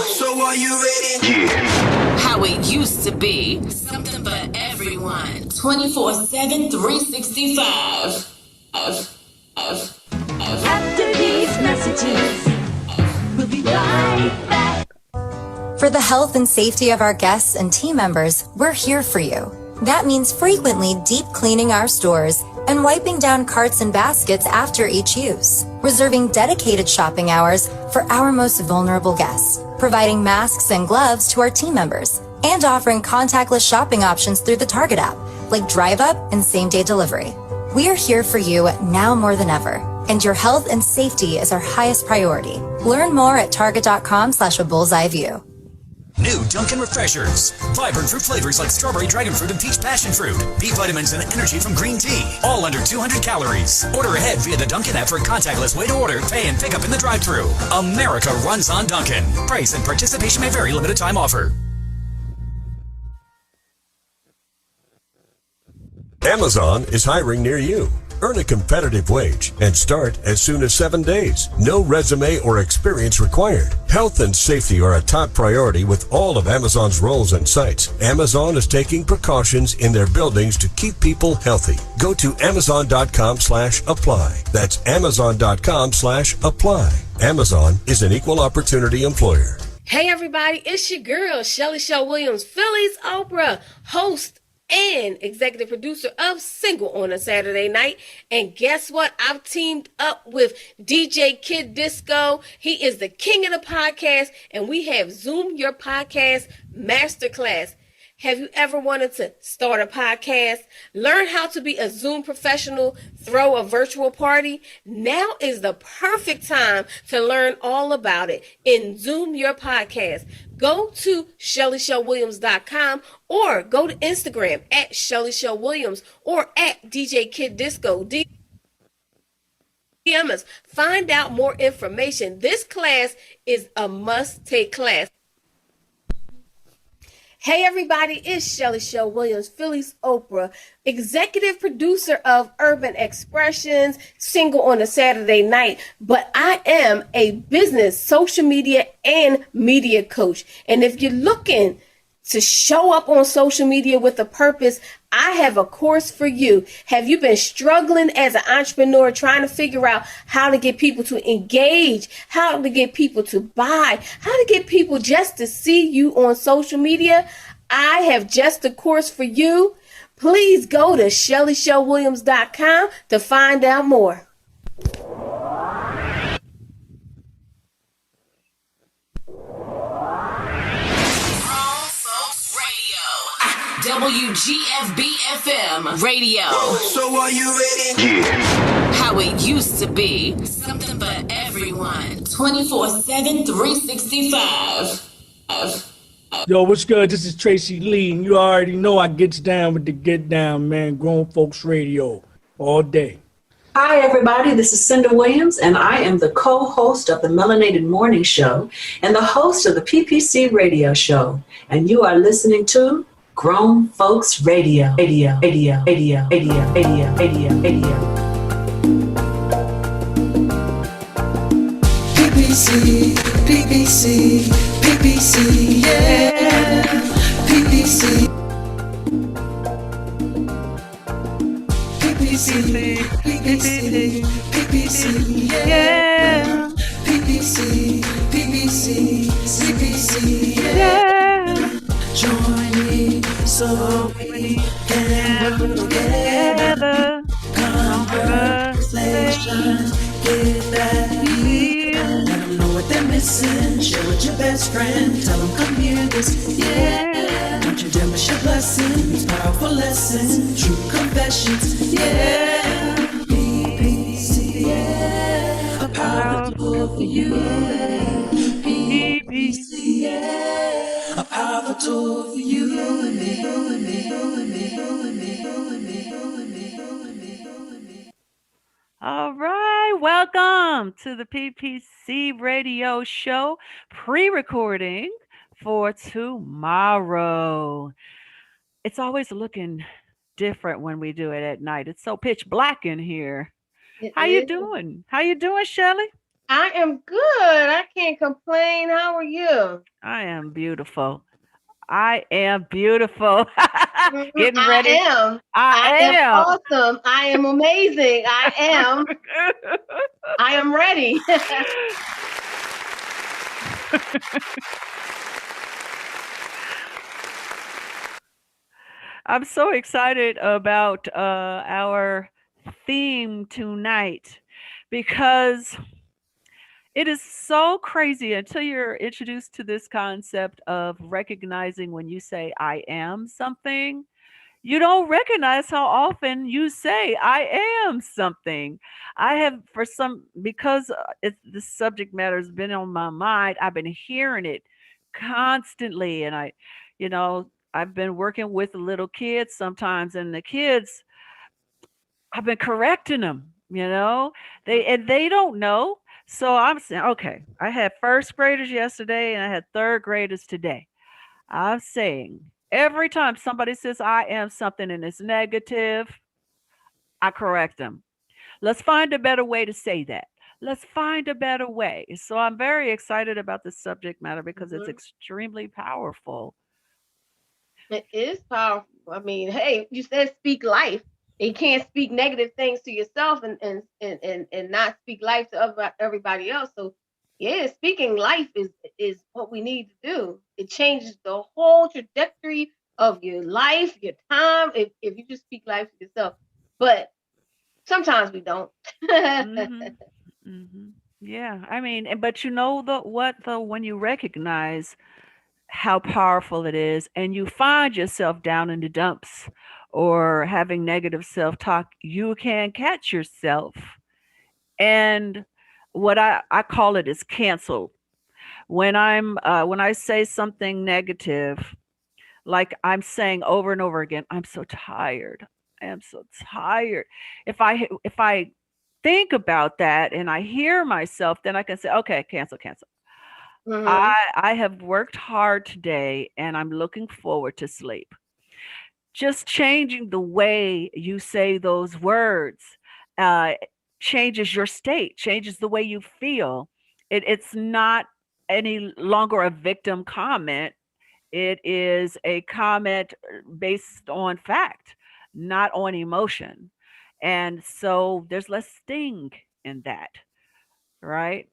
So are you ready? Yeah. How it used to be. Something for everyone. 24/7, 365. After these messages, we'll be right back. For the health and safety of our guests and team members, we're here for you. That means frequently deep cleaning our stores and wiping down carts and baskets after each use, reserving dedicated shopping hours for our most vulnerable guests, providing masks and gloves to our team members, and offering contactless shopping options through the Target app, like Drive Up and same-day delivery. We are here for you now more than ever, and your health and safety is our highest priority. Learn more at target.com/a-bullseye-view. New Dunkin' Refreshers. Vibrant fruit flavors like strawberry, dragon fruit, and peach passion fruit. B vitamins and energy from green tea. All under 200 calories. Order ahead via the Dunkin' app for a contactless way to order, pay, and pick up in the drive-thru. America runs on Dunkin'. Price and participation may vary. Limited time offer. Amazon is hiring near you. Earn a competitive wage and start as soon as 7 days. No resume or experience required. Health and safety are a top priority with all of Amazon's roles and sites. Amazon is taking precautions in their buildings to keep people healthy. Go to amazon.com/apply. That's amazon.com/apply. Amazon is an equal opportunity employer. Hey everybody, it's your girl, Shelly Shell Williams, Philly's Oprah, host and executive producer of Single on a Saturday Night. And guess what? I've teamed up with DJ Kid Disco. He is the king of the podcast, and we have Zoom Your Podcast Masterclass. Have you ever wanted to start a podcast, learn how to be a Zoom professional, throw a virtual party? Now is the perfect time to learn all about it in Zoom Your Podcast. Go to ShellyShellWilliams.com or go to Instagram at Shelly Shell Williams or at DJ Kid Disco. DM us. Find out more information. This class is a must-take class. Hey everybody, it's Shelly Shell Williams, Philly's Oprah, executive producer of Urban Expressions, Single on a Saturday Night, but I am a business, social media, and media coach. And if you're looking to show up on social media with a purpose, I have a course for you. Have you been struggling as an entrepreneur trying to figure out how to get people to engage, how to get people to buy, how to get people just to see you on social media? I have just a course for you. Please go to ShellyShellWilliams.com to find out more. WGFB-FM Radio. So are you ready? Yeah. How it used to be. Something for everyone. 24/7, 365. Yo, what's good? This is Tracy Lee, and you already know I gets down with the get down, man. Grown Folks Radio all day. Hi, everybody. This is Cinda Williams, and I am the co-host of the Melanated Morning Show and the host of the PPC Radio Show. And you are listening to Grown Folks Radio. PPC, yeah. PPC, yeah. PPC, yeah. Join me so we can work together. Conversation, get that heat. Let them know what they're missing. Share with your best friend. Tell them come hear this, yeah. Don't you dare miss your blessings. Powerful lessons, true confessions, yeah. PPC, yeah. A power tool for you. PPC, yeah. A power tool for you and me, you and me, you and me, you and me, you and me, you and me, you and me, you and me. All right, welcome to the PPC Radio Show pre-recording for tomorrow. It's always looking different when we do it at night. It's so pitch black in here. How you doing? How you doing, Shelly? I am good. I can't complain. How are you? I am beautiful. I am beautiful. Getting I ready. am. I I am am. awesome. I am amazing. I am. I am ready. I'm so excited about our theme tonight because it is so crazy until you're introduced to this concept of recognizing when you say, I am something. You don't recognize how often you say, I am something. I have, for some, because the subject matter has been on my mind, I've been hearing it constantly. And I've been working with little kids sometimes, and the kids, I've been correcting them, they don't know. So I'm saying, okay, I had first graders yesterday and I had third graders today. I'm saying every time somebody says I am something and it's negative, I correct them. Let's find a better way to say that. Let's find a better way. So I'm very excited about the subject matter because it's extremely powerful. It is powerful. I mean, hey, you said speak life. You can't speak negative things to yourself and not speak life to everybody else. So yeah, speaking life is what we need to do. It changes the whole trajectory of your life, your time, if you just speak life to yourself. But sometimes we don't. Hmm. Hmm. Yeah, I mean, but you know the what though when you recognize how powerful it is and you find yourself down in the dumps or having negative self-talk, you can catch yourself. And what I call it is cancel. When I say something negative, like I'm saying over and over again, I'm so tired. I am so tired. If I think about that and I hear myself, then I can say, okay, cancel, cancel. Hmm. I have worked hard today and I'm looking forward to sleep. Just changing the way you say those words uh, changes your state, changes the way you feel. It's not any longer a victim comment. It is a comment based on fact, not on emotion. And so there's less sting in that, right?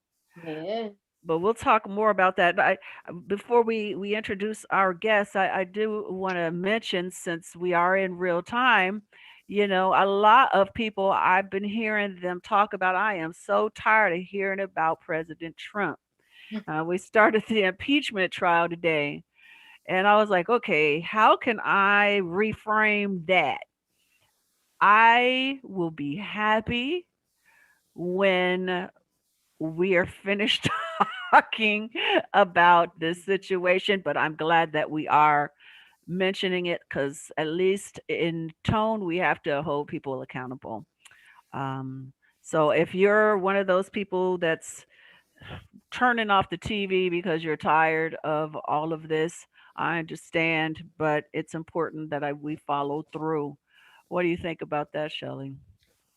Yeah. But we'll talk more about that. Before we introduce our guests, I do want to mention, since we are in real time, a lot of people, I've been hearing them talk about, I am so tired of hearing about President Trump. We started the impeachment trial today, and I was like, okay, how can I reframe that? I will be happy when we are finished talking about this situation, but I'm glad that we are mentioning it because, at least in tone, we have to hold people accountable. Um, so if you're one of those people that's turning off the TV because you're tired of all of this, I understand, but it's important that we follow through. What do you think about that, Shelley?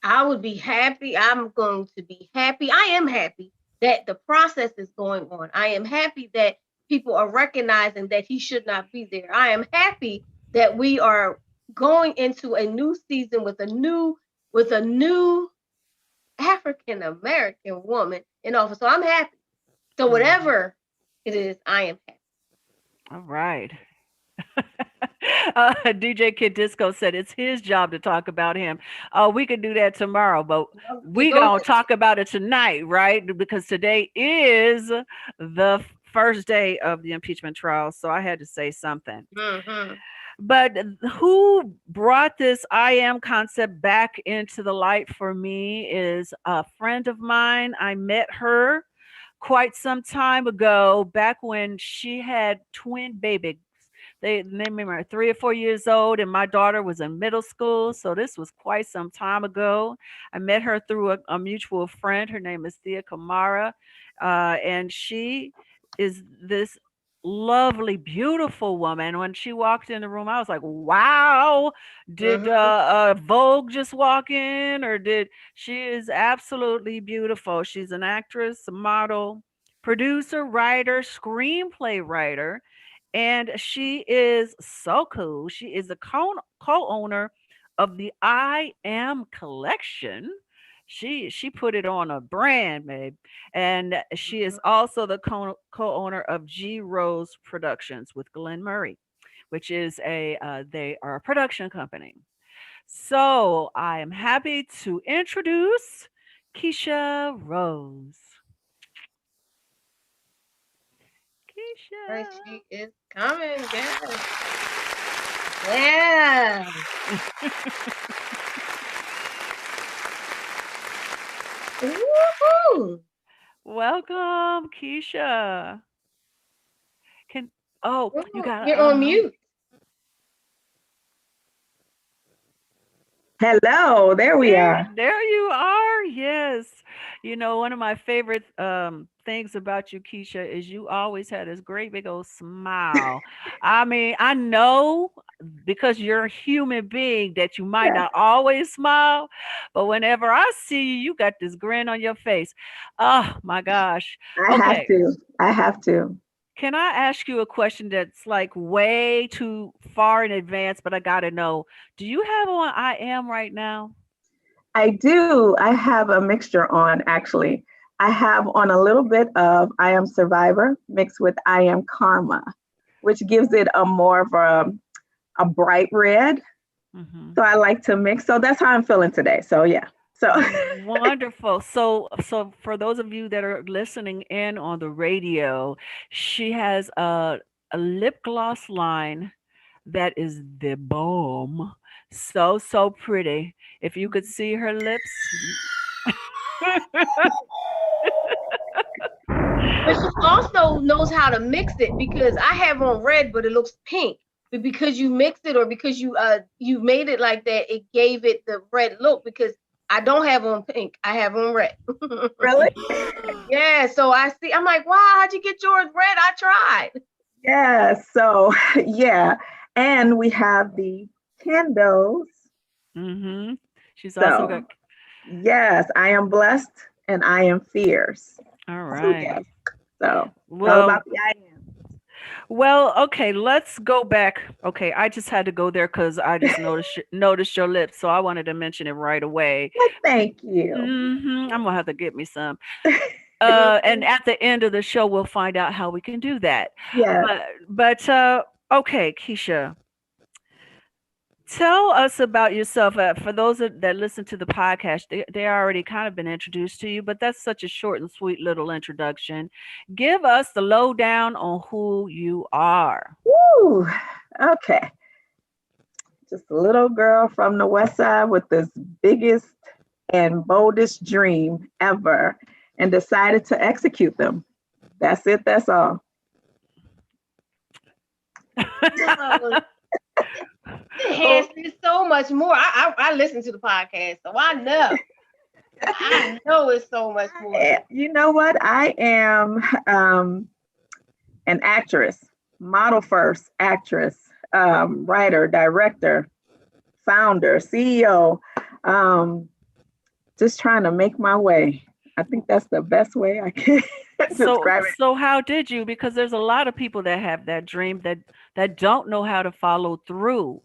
I would be happy. I'm going to be happy. I am happy that the process is going on. I am happy that people are recognizing that he should not be there. I am happy that we are going into a new season with a new African American woman in office. So I'm happy. So Mhm. whatever it is, I am happy. All right. DJ Kid Disco said it's his job to talk about him. We could do that tomorrow, but You we go gonna talk about it tonight, right? Because today is the first day of the impeachment trial, so I had to say something. ahead. Hmm. But who brought this I am concept back into the light for me is a friend of mine. I met her quite some time ago, back when she had twin babies. They were 3 or 4 years old, and my daughter was in middle school. So this was quite some time ago. I met her through a mutual friend. Her name is Thea Kamara, and she is this lovely, beautiful woman. When she walked in the room, I was like, wow, did Vogue just walk in, or did she is absolutely beautiful. She's an actress, a model, producer, writer, screenplay writer, and she is so cool. She is the co-owner of the I Am collection. She put it on a brand, babe. And she is also the co-owner of G Rose Productions with Glenn Murray, which is they are a production company. So I am happy to introduce Keisha Rose. Right, Keisha. she is coming, yes. Yeah. Woohoo! Welcome, Keisha. Can you got You're on mute. Hello, there we are. There you are. Yes. You know, one of my favorite things about you, Keisha, is you always had this great big old smile. I mean, I know because you're a human being that you might Yeah. not always smile, but whenever I see you, you got this grin on your face. Oh my gosh. I have Okay. to. I have to. Can I ask you a question that's like way too far in advance, but I gotta know. Do you have on I Am right now? I do. I have a mixture on actually. I have on a little bit of I Am Survivor mixed with I Am Karma, which gives it a more of a bright red. Mhm. So I like to mix. So that's how I'm feeling today. So yeah. So Wonderful. So for those of you that are listening in on the radio, she has a lip gloss line that is the bomb. So pretty. If you could see her lips. But she also knows how to mix it because I have on red, but it looks pink. But because you mixed it or because you made it like that, it gave it the red look because I don't have on pink. I have on red. really? Yeah, so I see. I'm like, wow, how'd you get yours red? I tried. Yeah. So yeah. And we have the candles. Mm-hmm. She's also So got. yes, I am blessed and I am fierce. All So right. yes. So it's all Well, about the I am. well, okay, let's go back. Okay, I just had to go there because I just noticed your lips, so I wanted to mention it right away. Well, thank you. I'm gonna have to get me some. And at the end of the show, we'll find out how we can do that. Yes. But okay, Keisha, tell us about yourself. For those that listen to the podcast, they already kind of been introduced to you, but that's such a short and sweet little introduction. Give us the lowdown on who you are. Woo. Okay. Just a little girl from the West Side with this biggest and boldest dream ever and decided to execute them. That's it. That's all. There's so much more. I listen to the podcast, so I know. I know it's so much more. You know what? I am an actress, model first, actress, writer, director, founder, CEO, just trying to make my way. I think that's the best way I can describe it. So how did you? Because there's a lot of people that have that dream that don't know how to follow through.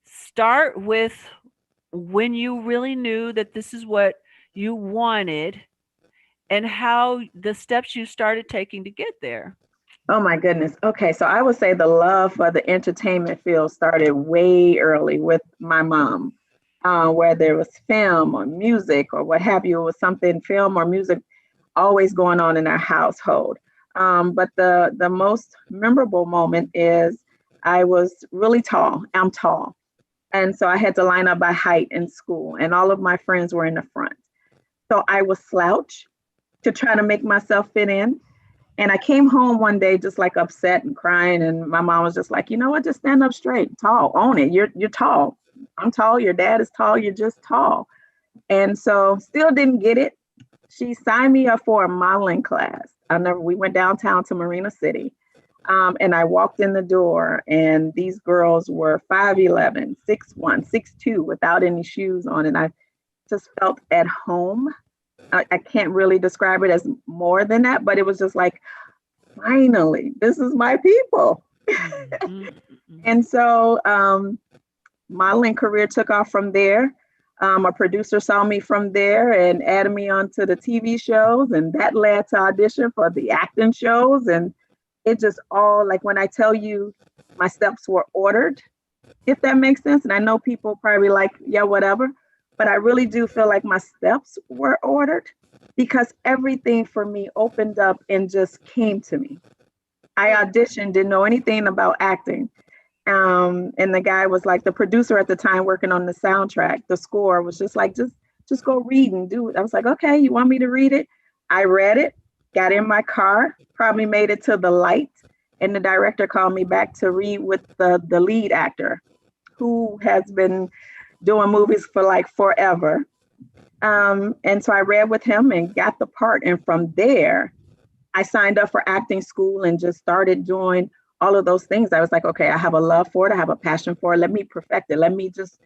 Start with when you really knew that this is what you wanted and how the steps you started taking to get there. Oh my goodness. Okay, so I would say the love for the entertainment field started way early with my mom. Whether it was film or music or what have you, it was something film or music always going on in our household. But the most memorable moment is I was really tall. I'm tall. And so I had to line up by height in school, and all of my friends were in the front. So I was slouched to try to make myself fit in. And I came home one day just like upset and crying. And my mom was just like, you know what, just stand up straight, tall, own it. You're tall. I'm tall. Your dad is tall. You're just tall. And so still didn't get it. She signed me up for a modeling class. We went downtown to Marina City. And I walked in the door, and these girls were 5'11", 6'1", 6'2", without any shoes on. And I just felt at home. I can't really describe it as more than that, but it was just like, finally, this is my people. And so modeling career took off from there. A producer saw me from there and added me onto the TV shows, and that led to audition for the acting shows. And it just all, like, when I tell you my steps were ordered, if that makes sense. And I know people probably like, yeah, whatever, but I really do feel like my steps were ordered because everything for me opened up and just came to me. I auditioned, didn't know anything about acting. And the guy was like, the producer at the time working on the soundtrack, the score was just like, just go read and do it. I was like, okay, you want me to read it? I read it, got in my car, probably made it to the light. And the director called me back to read with the lead actor who has been doing movies for like forever. And so I read with him and got the part. And from there, I signed up for acting school and just started doing all of those things. I was like, okay, I have a love for it. I have a passion for it. Let me perfect it. Let me just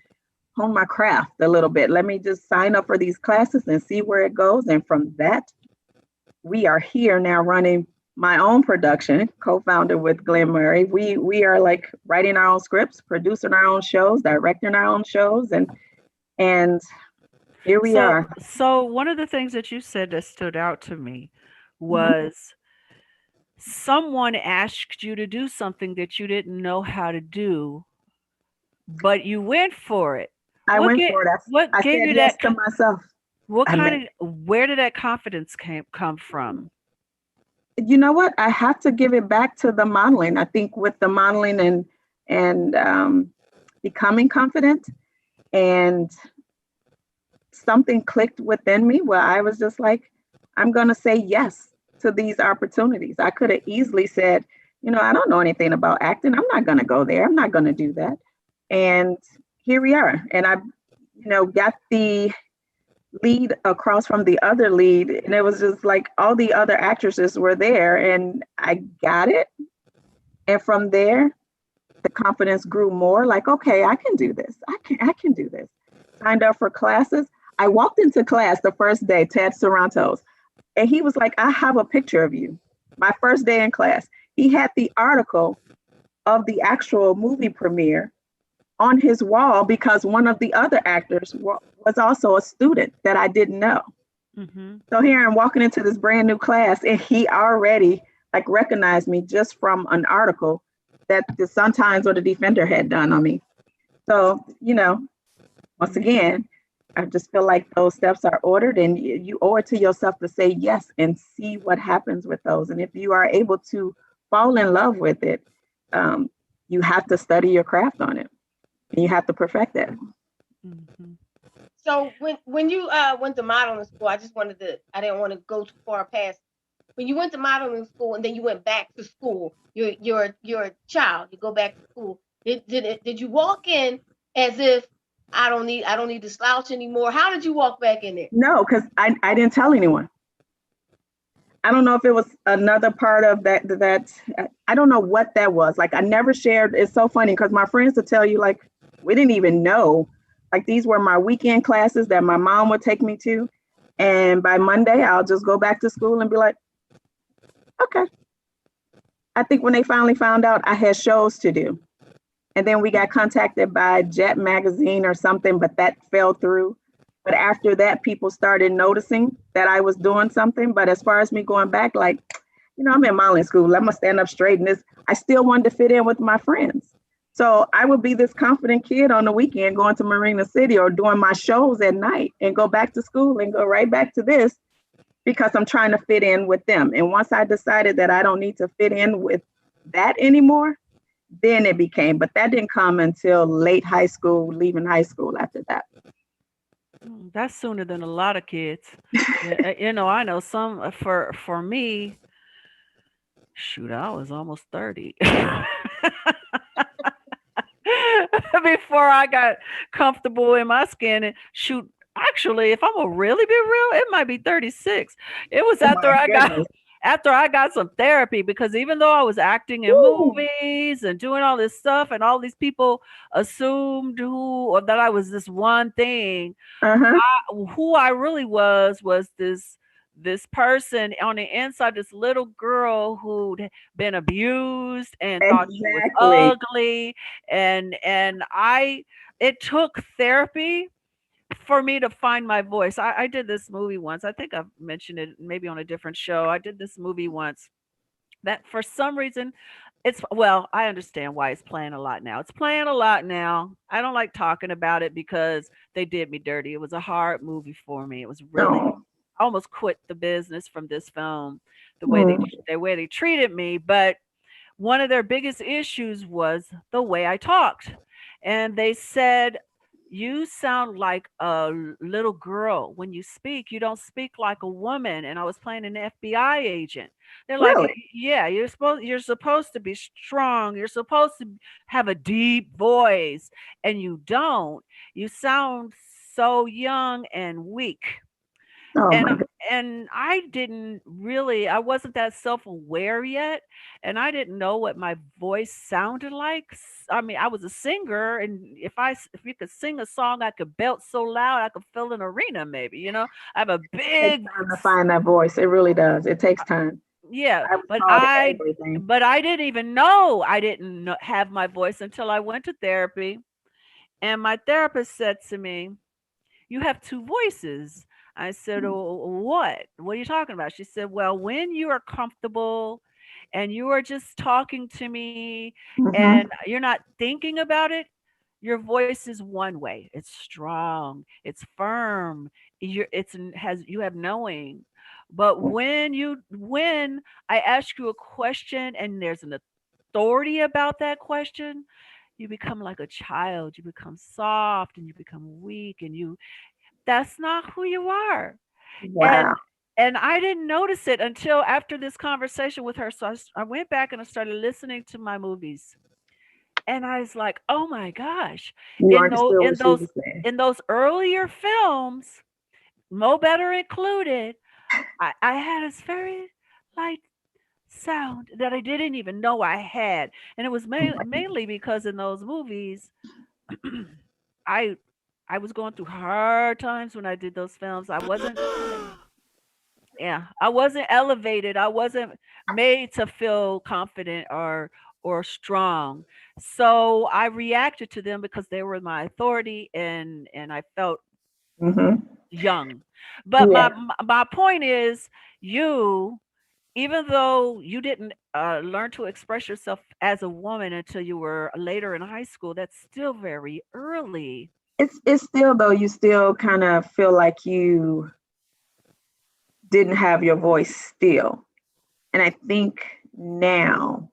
hone my craft a little bit. Let me just sign up for these classes and see where it goes. And from that, we are here now running my own production, co-founder with Glenn Murray. We are like writing our own scripts, producing our own shows, directing our own shows, and here we are. So one of the things that you said that stood out to me was someone asked you to do something that you didn't know how to do, but you went for it. I went for it. What I gave said you yes that? to myself. Where did that confidence come from? You know what? I have to give it back to the modeling. I think with the modeling and becoming confident, and something clicked within me where I was just like, I'm going to say yes to these opportunities. I could have easily said, I don't know anything about acting. I'm not going to go there. I'm not going to do that. And here we are. And I, got the lead across from the other lead. And it was just like all the other actresses were there and I got it. And from there, the confidence grew more like, okay, I can do this. I can do this. Signed up for classes. I walked into class the first day, Ted Sarantos, and he was like, I have a picture of you. My first day in class, he had the article of the actual movie premiere on his wall because one of the other actors was also a student that I didn't know. So here I'm walking into this brand new class and he already like recognized me just from an article that the Sun-Times or the Defender had done on me. So, once again, I just feel like those steps are ordered and you owe it to yourself to say yes and see what happens with those. And if you are able to fall in love with it, you have to study your craft on it and you have to perfect it. So when you went to modeling school, I didn't want to go too far past. When you went to modeling school and then you went back to school, you're a child, you go back to school. Did you walk in as if I don't need to slouch anymore? How did you walk back in there? No, because I didn't tell anyone. I don't know if it was another part of that. I don't know what that was. Like I never shared. It's so funny because my friends would tell you like, we didn't even know. Like these were my weekend classes that my mom would take me to. And by Monday, I'll just go back to school and be like, okay. I think when they finally found out I had shows to do. And then we got contacted by Jet Magazine or something, but that fell through. But after that, people started noticing that I was doing something. But as far as me going back, like, I'm in modeling school. I'm going to stand up straight in this. I still wanted to fit in with my friends. So I would be this confident kid on the weekend going to Marina City or doing my shows at night and go back to school and go right back to this because I'm trying to fit in with them. And once I decided that I don't need to fit in with that anymore, then it became, but that didn't come until late high school, leaving high school after that. That's sooner than a lot of kids. I know some, for me, shoot, I was almost 30. Before I got comfortable in my skin and actually, if I'm gonna really be real, it might be 36. It was after after I got some therapy, because even though I was acting in movies and doing all this stuff, and all these people assumed or that I was this one thing, who I really was this person on the inside, this little girl who'd been abused and thought she was ugly, and it took therapy for me to find my voice. I did this movie once. I think I've mentioned it maybe on a different show. I did this movie once that for some reason I understand why it's playing a lot now. It's playing a lot now. I don't like talking about it because they did me dirty. It was a hard movie for me. It was really, I almost quit the business from this film, the way they treated me. But one of their biggest issues was the way I talked. And they said, you sound like a little girl when you speak. You don't speak like a woman. And I was playing an FBI agent. They're like, yeah, you're supposed to be strong. You're supposed to have a deep voice, and you don't. You sound so young and weak. And I wasn't that self-aware yet, and I didn't know what my voice sounded like. I mean, I was a singer, and if you could sing a song, I could belt so loud I could fill an arena, maybe. I have a big. It takes time to find that voice. It really does. It takes time. Yeah, but I didn't even know I didn't have my voice until I went to therapy, and my therapist said to me, "You have two voices." I said, what? What are you talking about? She said, well, when you are comfortable and you are just talking to me and you're not thinking about it, your voice is one way. It's strong. It's firm. You have knowing. But when I ask you a question and there's an authority about that question, you become like a child. You become soft and you become weak, and that's not who you are. Wow. And I didn't notice it until after this conversation with her. So I went back and I started listening to my movies. And I was like, oh my gosh. In those earlier films, Mo Better included, I had this very light sound that I didn't even know I had. And it was mainly because in those movies, I was going through hard times when I did those films. I wasn't elevated. I wasn't made to feel confident or strong. So I reacted to them because they were my authority, and I felt young. But my point is, even though you didn't learn to express yourself as a woman until you were later in high school, that's still very early. It's still, though, you still kind of feel like you didn't have your voice still. And I think now,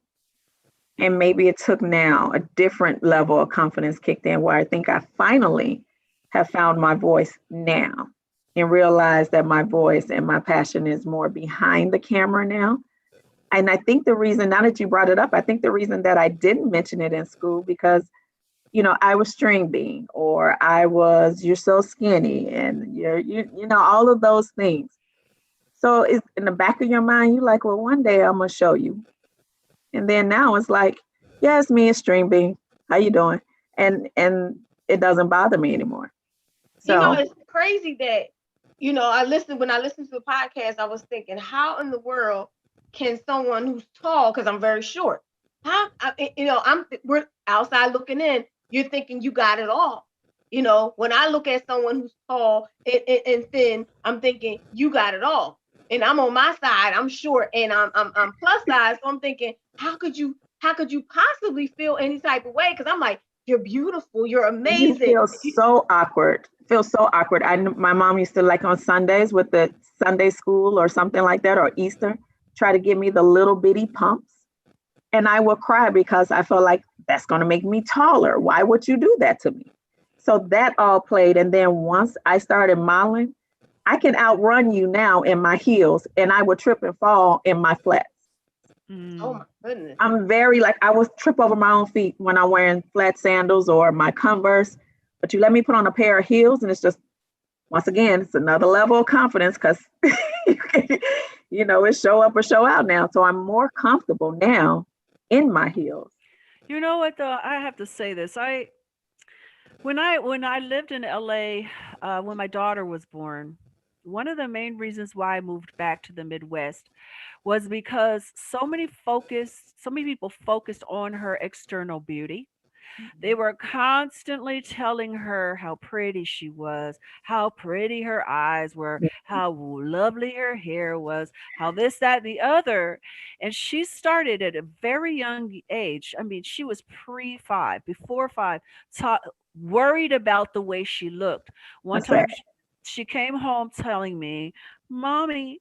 and maybe it took now, a different level of confidence kicked in where I think I finally have found my voice now and realized that my voice and my passion is more behind the camera now. And I think the reason, now that you brought it up, I think the reason that I didn't mention it in school, because I was string bean, or you're so skinny, and you're all of those things. So it's in the back of your mind, you're like, well, one day I'm going to show you. And then now it's like, yeah, it's me, it's string bean. How you doing? And it doesn't bother me anymore. So it's crazy that, when I listened to the podcast, I was thinking, how in the world can someone who's tall, because I'm very short, we're outside looking in, you're thinking you got it all. When I look at someone who's tall and thin, I'm thinking you got it all. And I'm on my side, I'm short, and I'm plus size. So I'm thinking, how could you possibly feel any type of way? Because I'm like, you're beautiful, you're amazing. You feel so awkward. My mom used to, like, on Sundays with the Sunday school or something like that, or Easter, try to give me the little bitty pumps. And I would cry because I felt like that's going to make me taller. Why would you do that to me? So that all played. And then once I started modeling, I can outrun you now in my heels, and I would trip and fall in my flats. Oh my goodness. I'm I would trip over my own feet when I'm wearing flat sandals or my Converse, but you let me put on a pair of heels and it's just once again, it's another level of confidence because, it's show up or show out now. So I'm more comfortable now in my heels. You know what though? I have to say this. When I lived in LA, when my daughter was born, one of the main reasons why I moved back to the Midwest was because so many people focused on her external beauty. They were constantly telling her how pretty she was, how pretty her eyes were, how lovely her hair was, how this, that, and the other. And she started at a very young age. I mean, she was before five, worried about the way she looked. One That's time right. she came home telling me, Mommy,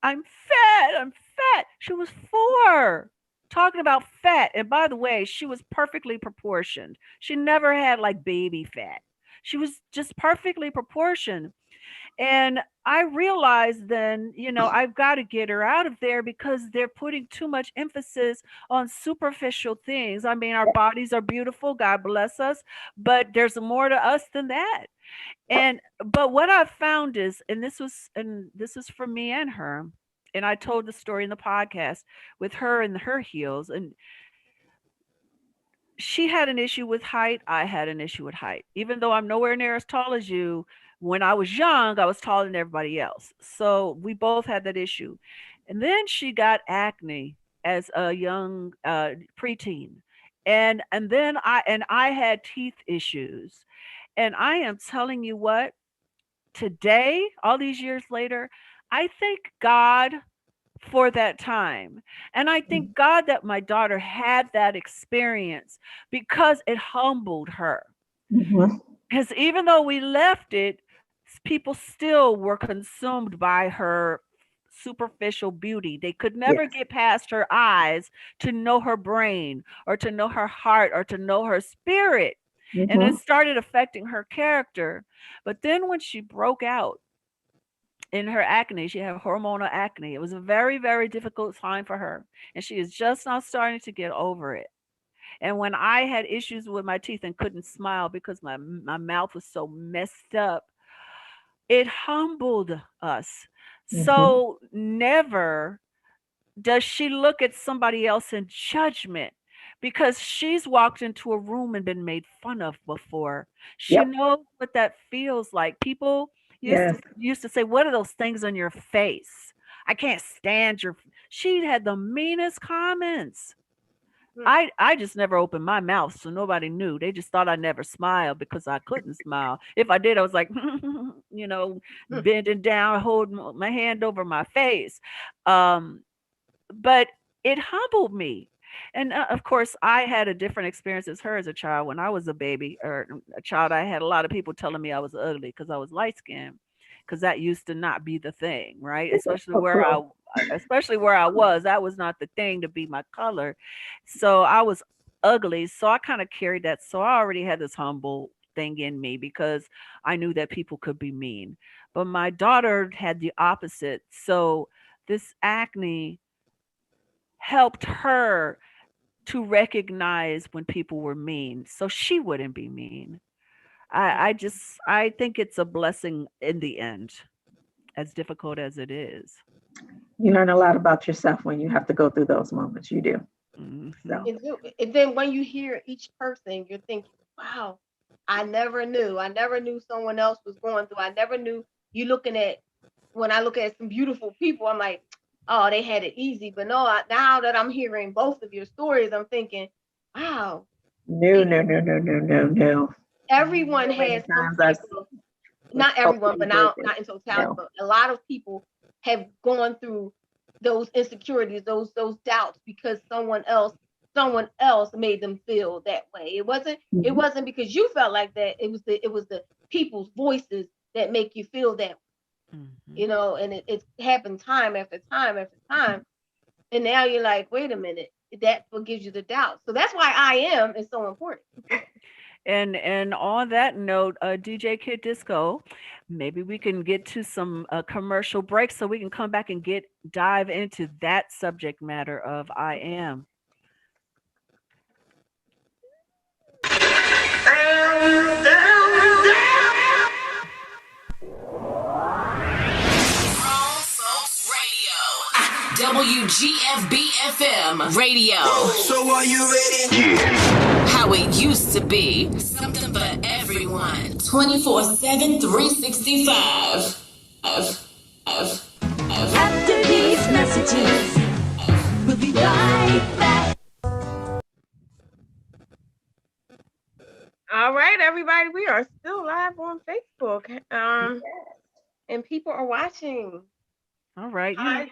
I'm fat. I'm fat. She was 4 talking about fat. And by the way, she was perfectly proportioned. She never had like baby fat. She was just perfectly proportioned. And I realized then, I've got to get her out of there because they're putting too much emphasis on superficial things. I mean, our bodies are beautiful, God bless us, but there's more to us than that. But what I've found is, and this is for me and her, and I told the story in the podcast with her and her heels, and she had an issue with height. I had an issue with height. Even though I'm nowhere near as tall as you, when I was young, I was taller than everybody else. So we both had that issue. And then she got acne as a young preteen. And then I had teeth issues. And I am telling you what, today, all these years later, I thank God for that time. And I thank God that my daughter had that experience because it humbled her. Mhm. Because even though we left it, people still were consumed by her superficial beauty. They could never Yes. get past her eyes to know her brain or to know her heart or to know her spirit. And it Mhm. started affecting her character. But then when she broke out in her acne, she had hormonal acne. It was a very, very difficult time for her. And she is just now starting to get over it. And when I had issues with my teeth and couldn't smile because my mouth was so messed up, it humbled us. Mhm. So never does she look at somebody else in judgment because she's walked into a room and been made fun of before. She Yep. knows what that feels like. People Yes. used to say, "What are those things on your face? I can't stand your." She had the meanest comments. I just never opened my mouth, so nobody knew. They just thought I never smiled because I couldn't smile. If I did, I was like, bending down, holding my hand over my face. Um, but it humbled me. And of course, I had a different experience as her as a child. When I was a baby or a child, I had a lot of people telling me I was ugly because I was light skinned, because that used to not be the thing, right? Oh, cool. Especially where I was, that was not the thing to be my color. So I was ugly. So I kind of carried that. So I already had this humble thing in me because I knew that people could be mean. But my daughter had the opposite. So this acne helped her to recognize when people were mean so she wouldn't be mean. I think it's a blessing in the end, as difficult as it is. You learn a lot about yourself when you have to go through those moments. You do. Hmm. So, And then when you hear each person, you're thinking, wow, I never knew. I never knew someone else was going through. I never knew. You looking at, when I look at some beautiful people, I'm like, oh, they had it easy. But no, now that I'm hearing both of your stories, I'm thinking, wow, no, no, no, no, no, no, no. everyone So many has some times type of, was not everyone, totally but now broken. not in totality, No. but a lot of people have gone through those insecurities, those doubts because someone else made them feel that way. It Mhm. wasn't because you felt like that. It was the people's voices that make you feel that, Hmm. and it's happened time after time after time. And now you're like, wait a minute, that's what gives you the doubt. So that's why I am is so important. And on that note, DJ Kid Disco, maybe we can get to some commercial breaks so we can come back and dive into that subject matter of I am. WGFB-FM radio. So are you ready? Yeah. How it used to be. Something for everyone. 24/7, 365. After these messages, we'll be right back. All right, everybody, we are still live on Facebook. And people are watching. All right. Hi,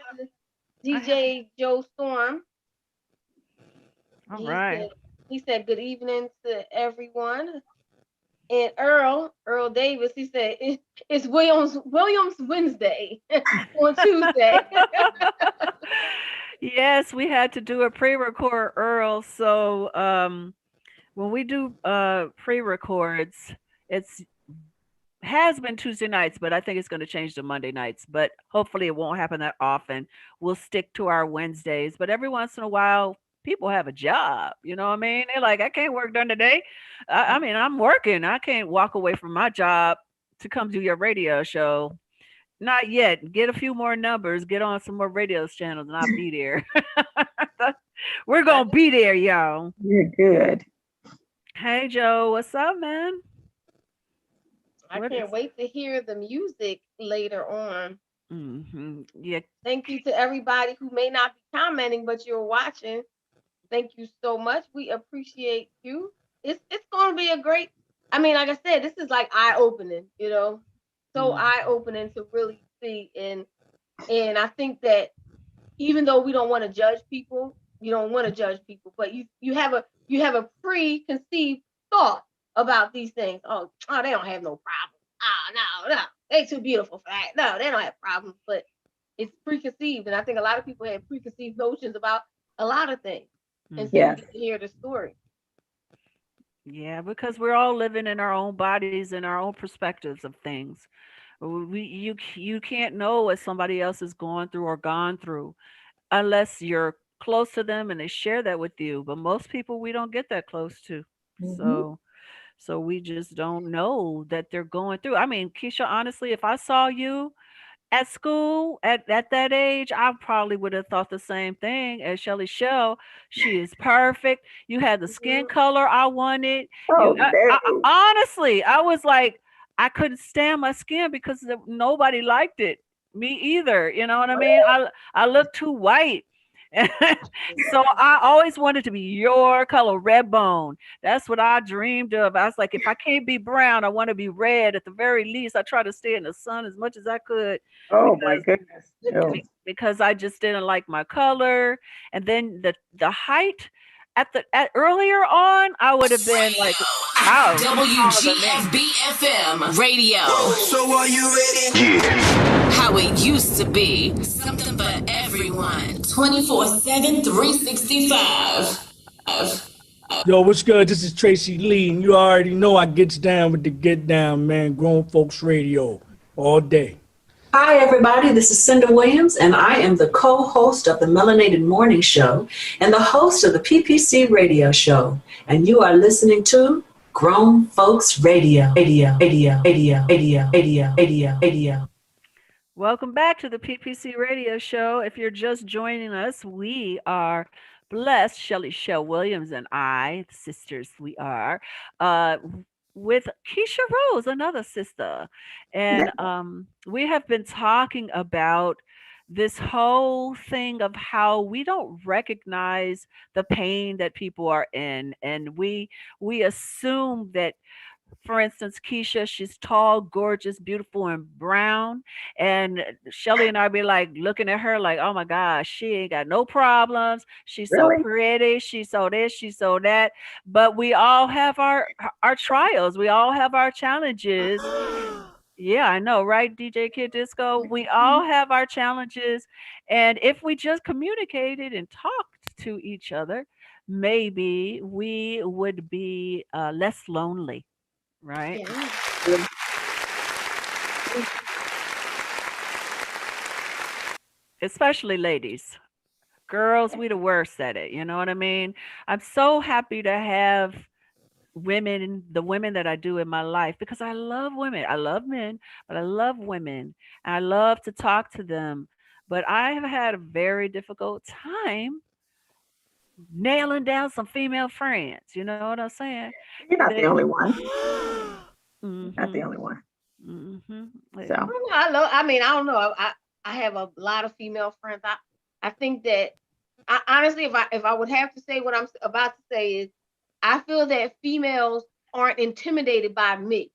DJ Joe Storm. All right. He said good evening to everyone. And Earl Davis, he said it's Williams Wednesday on Tuesday. Yes, we had to do a pre-record, Earl. So when we do pre-records, has been Tuesday nights, but I think it's going to change to Monday nights. But hopefully it won't happen that often. We'll stick to our Wednesdays. But every once in a while, people have a job. You know what I mean? They're like, I can't work during the day. I mean, I'm working. I can't walk away from my job to come do your radio show. Not yet. Get a few more numbers. Get on some more radio channels, and I'll be there. We're going to be there, y'all. You're good. Hey, Joe. What's up, man? I can't wait to hear the music later on. Mm-hmm. Yeah. Thank you to everybody who may not be commenting, but you're watching. Thank you so much. We appreciate you. It's going to be a great, I mean, like I said, this is like eye-opening, you know, so eye-opening to really see. And I think that even though we don't want to judge people, but you have a preconceived thought about these things. Oh, they don't have no problem. No, they too beautiful for that. No, they don't have problems, but it's preconceived. And I think a lot of people have preconceived notions about a lot of things. And so you get to hear the story. Yeah, because we're all living in our own bodies and our own perspectives of things. You can't know what somebody else is going through or gone through unless you're close to them and they share that with you. But most people we don't get that close to. Mm-hmm. So we just don't know that they're going through. I mean, Keisha, honestly, if I saw you at school at that age, I probably would have thought the same thing as Shelly Shell. She is perfect. You had the skin color I wanted. Honestly, I was like, I couldn't stand my skin because nobody liked it. Me either. You know what I mean? I look too white. So I always wanted to be your color, red bone. That's what I dreamed of. I was like, if I can't be brown, I want to be red at the very least. I try to stay in the sun as much as I could. My goodness. Because I just didn't like my color. And then the height at earlier on, I would have been like, wow. WGFB-FM radio. So are you ready? Yeah. How it used to be. Something for everyone. 24/7, 365. Yo, what's good? This is Tracy Lee, and you already know I gets down with the get down, man. Grown Folks Radio all day. Hi, everybody. This is Cinda Williams, and I am the co-host of the Melanated Morning Show and the host of the PPC Radio Show. And you are listening to Grown Folks Radio. Welcome back to the PPC Radio Show. If you're just joining us, we are blessed, Shelly Shell Williams and I, sisters we are, with Keisha Rose, another sister. And we have been talking about this whole thing of how we don't recognize the pain that people are in. And we assume that, for instance, Keisha, she's tall, gorgeous, beautiful, and brown. And Shelly and I be like looking at her like, oh my gosh, she ain't got no problems. She's so pretty. She's so this, she's so that. But we all have our trials. We all have our challenges. Yeah, I know, right, DJ Kid Disco? We all have our challenges. And if we just communicated and talked to each other, maybe we would be less lonely. Right. Yeah. Especially ladies. Girls, we the worst at it. You know what I mean? I'm so happy to have women, the women that I do in my life, because I love women. I love men, but I love women. I love to talk to them. but I have had a very difficult time nailing down some female friends. You know what I'm saying? You're not the They, only one. You're not the hmm only one. hmm So I don't know. I mean, I don't know. I have a lot of female friends. I think that honestly, if I would have to say what I'm about to say is, I feel that females aren't intimidated by me.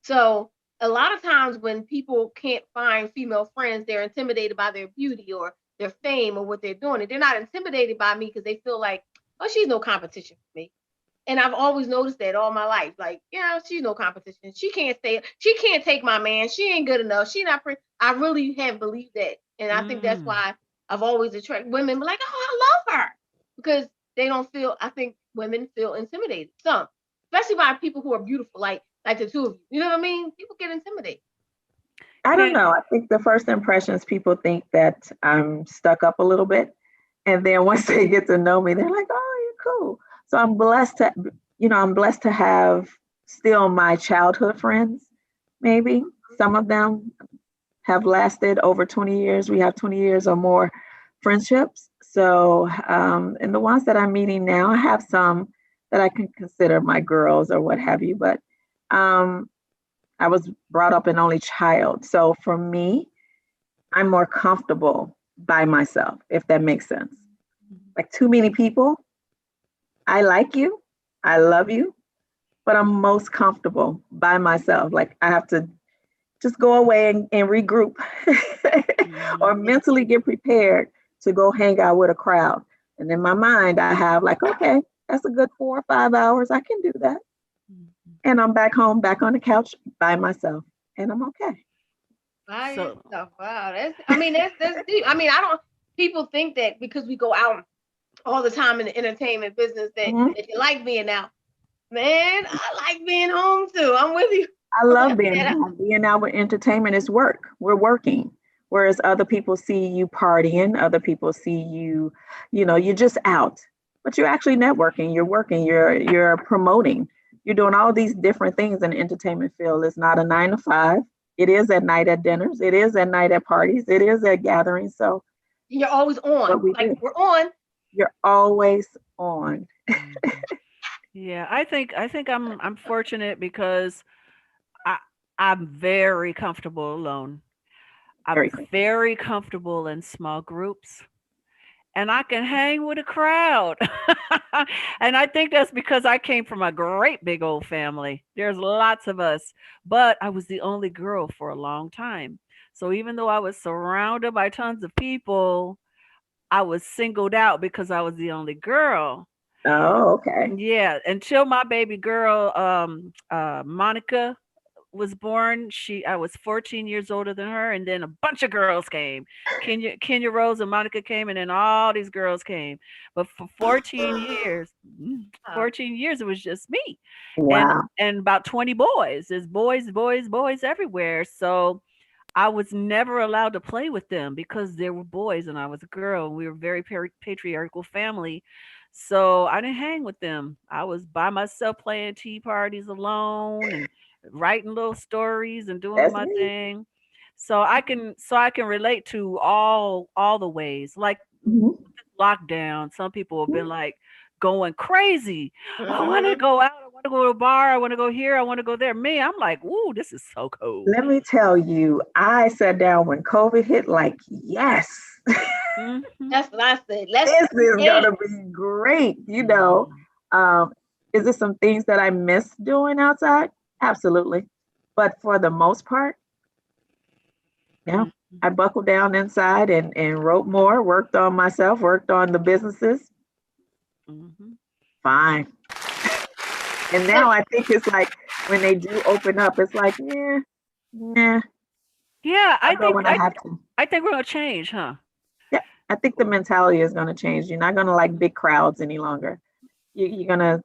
So a lot of times when people can't find female friends, they're intimidated by their beauty or their fame or what they're doing. And they're not intimidated by me because they feel like, oh, she's no competition for me. And I've always noticed that all my life. Like, yeah, she's no competition. She can't take my man. She ain't good enough. She not pretty. I really have believed that. And I think that's mm. why I've always attracted women like, oh, I love her. Because they don't feel, I think women feel intimidated. Some, especially by people who are beautiful, like the two of you. You know what I mean? People get intimidated. I don't Can know. I think the first impressions, people think that I'm stuck up a little bit. And then once they get to know me, they're like, oh, you're cool. So I'm blessed to have still my childhood friends, maybe. Some of them have lasted over 20 years. We have 20 years or more friendships. So, and the ones that I'm meeting now, I have some that I can consider my girls or what have you. But I was brought up an only child. So for me, I'm more comfortable by myself, if that makes sense. Like too many people, I like you, I love you, but I'm most comfortable by myself. Like I have to just go away and regroup or mentally get prepared to go hang out with a crowd. And in my mind, I have like, okay, that's a good 4 or 5 hours. I can do that. And I'm back home, back on the couch by myself, and I'm okay. By so yourself. Wow. That's deep. I mean, I don't people think that because we go out all the time in the entertainment business Mhm. that you like being out. Man, I like being home too. I'm with you. I love being home. Being out with entertainment is work. We're working. Whereas other people see you partying, other people see you, you're just out. But you're actually networking, you're working, you're promoting. You're doing all these different things in the entertainment field. It's not a 9 to 5. It is at night at dinners. It is at night at parties. It is at gatherings. So You're always on. what we Like do, we're on. you're always on. yeah, I think I'm fortunate because I I'm very comfortable alone. I'm Very cool. very comfortable in small groups. And I can hang with a crowd. And I think that's because I came from a great big old family. There's lots of us, but I was the only girl for a long time. So even though I was surrounded by tons of people, I was singled out because I was the only girl. Oh, okay. Yeah, until my baby girl, Monica, was born, I was 14 years older than her, and then a bunch of girls came. Kenya Rose and Monica came, and then all these girls came. But for 14 years, 14 years, it was just me, and Wow. about 20 boys. There's boys, boys, boys everywhere. So I was never allowed to play with them because they were boys and I was a girl. And we were a very patriarchal family. So I didn't hang with them. I was by myself playing tea parties alone and writing little stories and doing That's my me. thing. So I can relate to all the ways. Like Mhm. lockdown, some people have been like going crazy. I want to Mhm. go out. I want to go to a bar. I want to go here. I want to go there. Me, I'm like, ooh, this is so cool. Let me tell you, I sat down when COVID hit, like, yes, Mhm. That's what I said. this is Hey, gonna be great. Um, is there some things that I miss doing outside? Absolutely. But for the most part, yeah, Mhm. I buckled down inside and wrote more, worked on myself, worked on the businesses. Mhm. Fine. And now I think it's like when they do open up, it's like, yeah, nah, Yeah, I'll go when I have to. I think we're gonna change, huh? Yeah, I think the mentality is going to change. You're not going to like big crowds any longer. You're going to,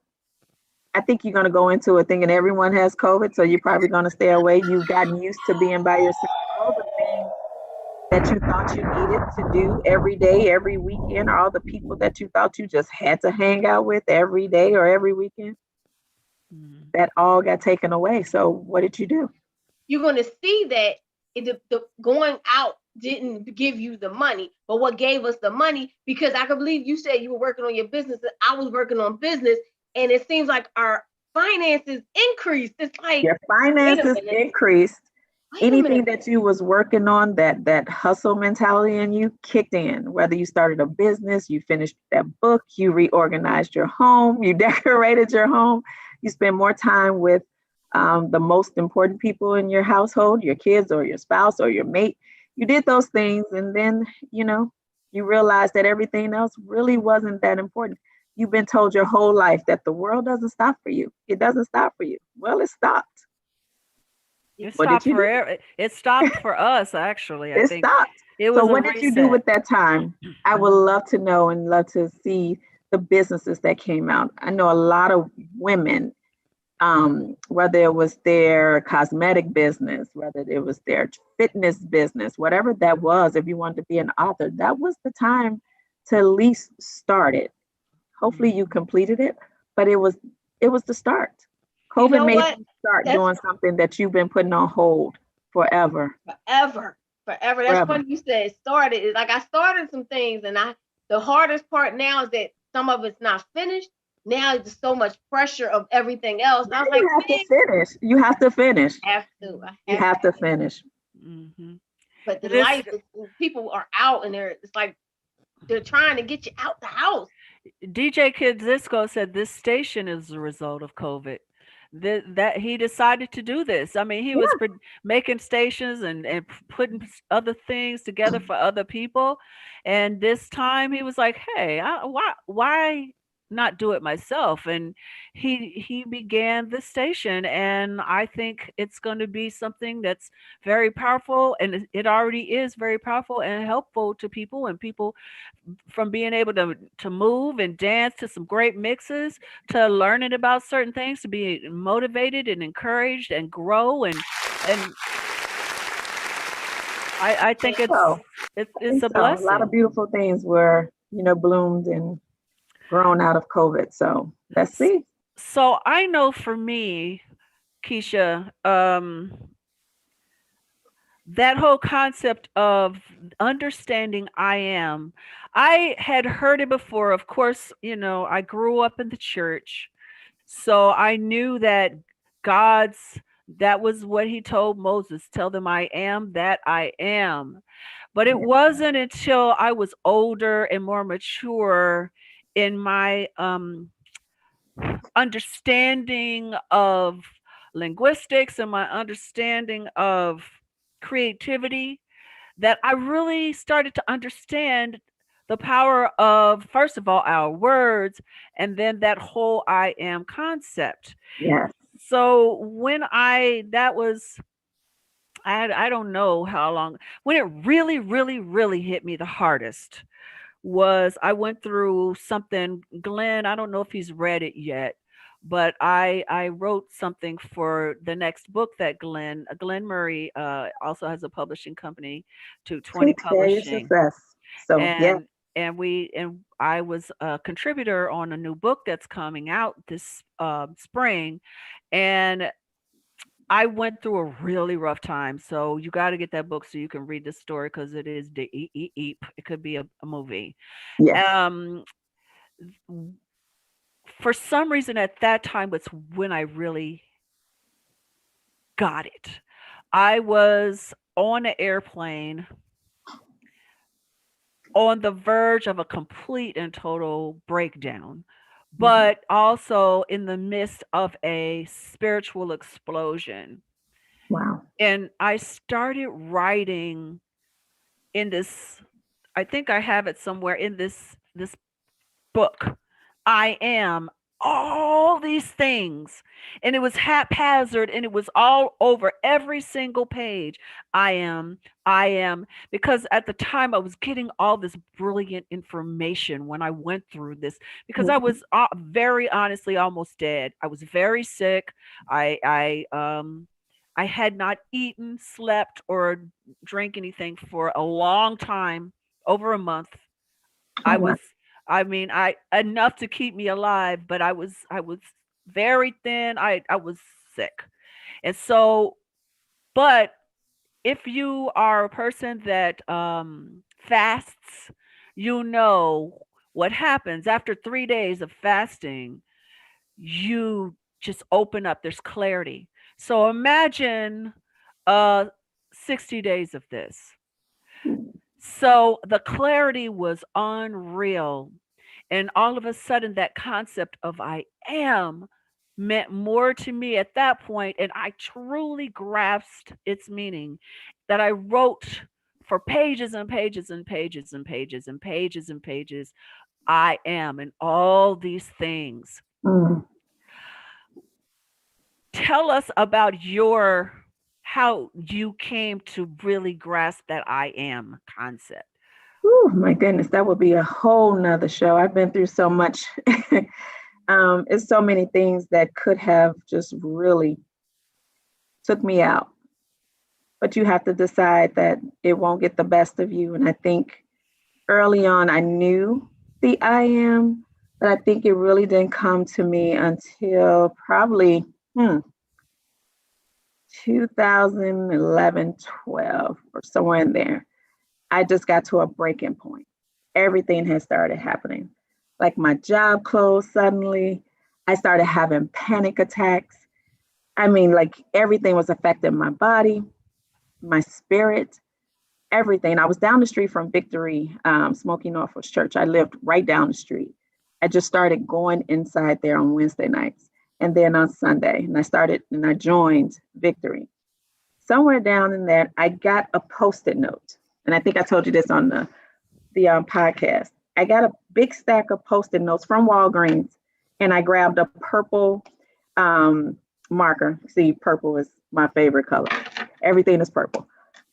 I think you're going to go into it thinking everyone has COVID, so you're probably going to stay away. You've gotten used to being by yourself. All the things that you thought you needed to do every day, every weekend, all the people that you thought you just had to hang out with every day or every weekend, Mhm. that all got taken away. So what did you do? you're gonna see that the going out didn't give you the money. But what gave us the money, because I could believe you said you were working on your business and I was working on business, and it seems like our finances increased. It's like your finances increased. Anything that you was working on, that hustle mentality in you kicked in. Whether you started a business, you finished that book, you reorganized your home, you decorated your home, you spend more time with the most important people in your household, your kids or your spouse or your mate. You did those things, and then you realize that everything else really wasn't that important. You've been told your whole life that the world doesn't stop for you. It doesn't stop for you. Well, it stopped. It stopped for us, actually. I think stopped. It was so what did you do with that time? I would love to know and love to see the businesses that came out. I know a lot of women, whether it was their cosmetic business, whether it was their fitness business, whatever that was, if you wanted to be an author, that was the time to at least start it. Hopefully you completed it, but it was the start. COVID made you start doing something that you've been putting on hold forever. Forever. That's funny you said started. It's like I started some things, and the hardest part now is that some of it's not finished. Now it's just so much pressure of everything else. I was like, you have to finish. You have to finish. You have to finish. Mm-hmm. But the life is, people are out, and it's like they're trying to get you out the house. DJ Kid Zisco said this station is the result of COVID. That he decided to do this. I mean, he was making stations and putting other things together for other people, and this time he was like, "Hey, why not do it myself?" And he began the station, and I think it's going to be something that's very powerful, and it already is very powerful and helpful to people, and people from being able to move and dance to some great mixes, to learning about certain things, to be motivated and encouraged and grow, and I think it's a blessing. A lot of beautiful things were bloomed and grown out of COVID. So let's see. So I know for me, Keisha, that whole concept of understanding I had heard it before. Of course, I grew up in the church, so I knew that that was what he told Moses, tell them I am that I am. But it wasn't until I was older and more mature in my understanding of linguistics and my understanding of creativity that I really started to understand the power of, first of all, our words, and then that whole I am concept. Yes. So when I don't know how long, when it really, really, really hit me the hardest was I went through something. Glenn, I don't know if he's read it yet, but I wrote something for the next book that Glenn Murray also has a publishing company, 220 Publishing. So and I was a contributor on a new book that's coming out this spring, and I went through a really rough time. So you got to get that book so you can read the story, because it is deep. It could be a movie. Yeah. For some reason at that time was when I really got it. I was on an airplane on the verge of a complete and total breakdown, but also in the midst of a spiritual explosion. Wow. And I started writing in this, I think I have it somewhere in this book. I am all these things, and it was haphazard, and it was all over every single page. I am, because at the time I was getting all this brilliant information when I went through this, because I was very honestly almost dead. I was very sick. I had not eaten, slept, or drank anything for a long time, over a month. Enough to keep me alive, but I was very thin. I was sick. And so, but if you are a person that fasts, you know what happens after 3 days of fasting. You just open up. There's clarity. So imagine uh 60 days of this. So the clarity was unreal. And all of a sudden, that concept of I am meant more to me at that point, and I truly grasped its meaning, that I wrote for pages and pages and pages and pages and pages and pages, I am, and all these things. Tell us about how you came to really grasp that I am concept. Oh my goodness, that would be a whole nother show. I've been through so much. It's so many things that could have just really took me out. But you have to decide that it won't get the best of you. And I think early on, I knew the I am, but I think it really didn't come to me until probably 2011, 12, or somewhere in there. I just got to a breaking point. Everything had started happening. Like my job closed suddenly. I started having panic attacks. I mean, like everything was affecting my body, my spirit, everything. I was down the street from Victory, Smoky Northwest Church. I lived right down the street. I just started going inside there on Wednesday nights and then on Sunday. And I joined Victory. Somewhere down in there, I got a Post-it note. And I think I told you this on the podcast. I got a big stack of Post-it notes from Walgreens, and I grabbed a purple marker. See, purple is my favorite color. Everything is purple.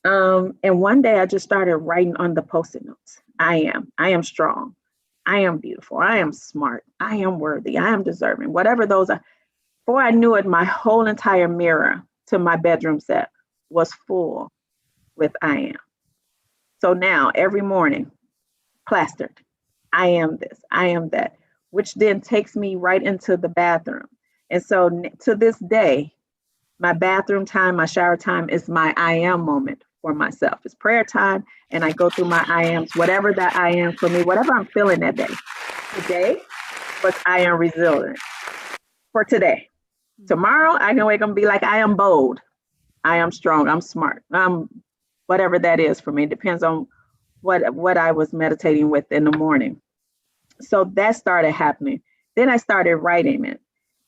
And one day I just started writing on the Post-it notes. I am strong. I am beautiful. I am smart. I am worthy. I am deserving. Whatever those are. Before I knew it, my whole entire mirror to my bedroom set was full with I am. So now every morning, plastered, I am this, I am that, which then takes me right into the bathroom. And so to this day, my bathroom time, my shower time is my I am moment for myself. It's prayer time, and I go through my I ams, whatever that I am for me, whatever I'm feeling that day. Today was I am resilient for today. Tomorrow, I can wake up and be like, I am bold. I am strong. I'm smart. Whatever that is for me. It depends on what I was meditating with in the morning. So that started happening. Then I started writing it.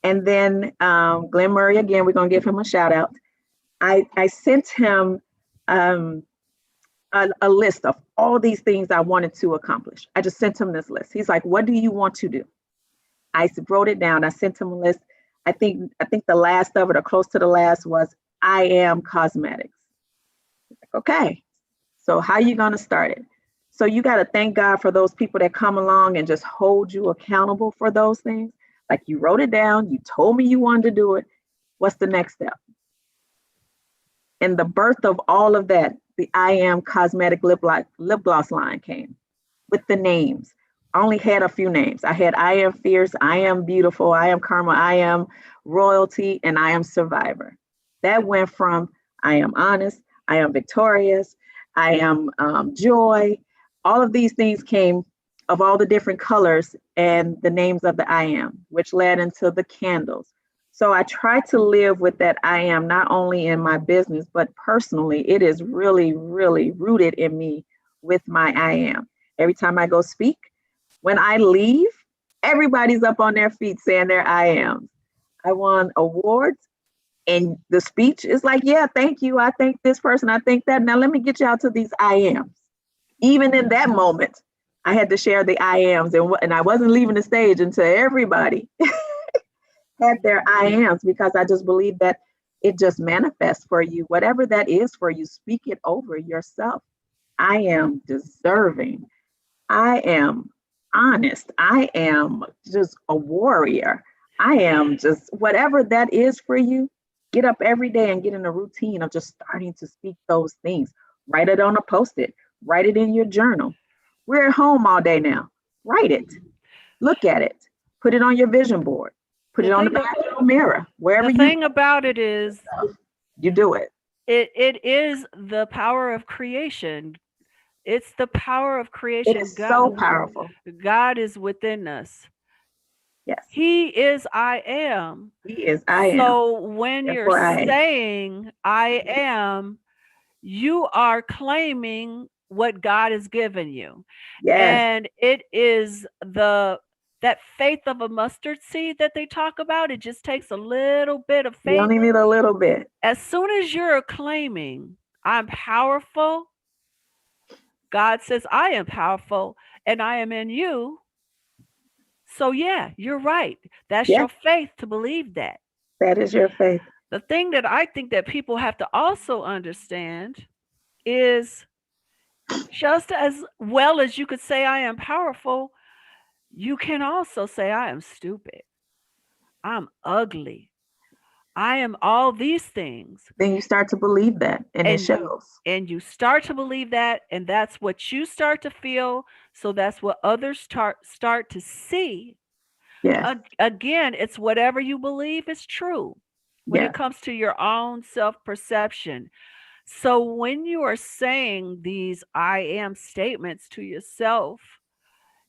And then Glenn Murray, again, we're going to give him a shout out. I sent him a list of all these things I wanted to accomplish. I just sent him this list. He's like, what do you want to do? I wrote it down. I sent him a list. I think the last of it, or close to the last, was I am cosmetics. Okay, so how are you going to start it? So you got to thank God for those people that come along and just hold you accountable for those things. Like, you wrote it down, you told me you wanted to do it. What's the next step? And the birth of all of that, the I am cosmetic lip gloss line came with the names. I only had a few names. I had I am fierce, I am beautiful, I am karma, I am royalty, and I am survivor. That went from I am honest, I am victorious, I am joy. All of these things came of all the different colors and the names of the I am, which led into the candles. So I try to live with that I am, not only in my business, but personally. It is really, really rooted in me with my I am. Every time I go speak, when I leave, everybody's up on their feet saying their I am. I won awards. And the speech is like, yeah, thank you. I thank this person. I thank that. Now let me get y'all to these I ams. Even in that moment, I had to share the I ams, and I wasn't leaving the stage until everybody had their I ams, because I just believe that it just manifests for you. Whatever that is for you, speak it over yourself. I am deserving. I am honest. I am just a warrior. I am just whatever that is for you. Get up every day and get in a routine of just starting to speak those things. Write it on a Post-it. Write it in your journal. We're at home all day now. Write it. Look at it. Put it on your vision board. Put it on the bathroom mirror. Wherever the thing about it is, you do it. it is the power of creation. It's the power of It creation. is so powerful. God is within us. Yes. He is I am. He is I am. So when you're Therefore I am. saying I am, you are claiming what God has given you. Yes. And it is that faith of a mustard seed that they talk about. It just takes a little bit of You faith. only need a little bit. As soon as you're claiming I'm powerful, God says I am powerful and I am in you. So yeah, you're right. That's Yeah, your faith to believe that. that is your faith. The thing that I think that people have to also understand is just as well as you could say I am powerful, you can also say I am stupid. I'm ugly. I am all these things. Then you start to believe that, and it shows. And you start to believe that, and that's what you start to feel. So that's what others start to see. Yes. Again, it's whatever you believe is true when Yes. it comes to your own self-perception. So when you are saying these I am statements to yourself,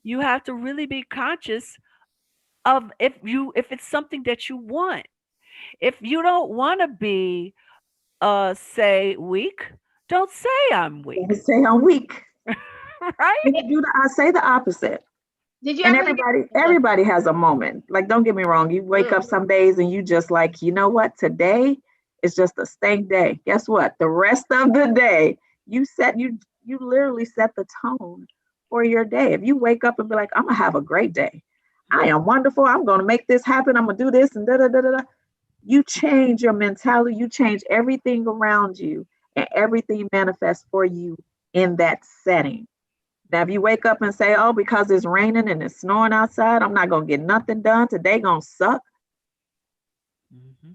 you have to really be conscious of if it's something that you want. If you don't want to be say weak, don't say I'm weak. Don't say I'm weak. Right? I say the opposite. Did you And ever everybody has a moment. Like, don't get me wrong. You wake up some days and you just like, you know what? Today is just a stank day. Guess what? The rest of the day, you literally set the tone for your day. If you wake up and be like, I'm gonna have a great day. I am wonderful. I'm gonna make this happen. I'm gonna do this and da da da da. You change your mentality. You change everything around you, and everything manifests for you in that setting. Now, if you wake up and say, oh, because it's raining and it's snowing outside, I'm not going to get nothing done. Today going to suck. Mm-hmm.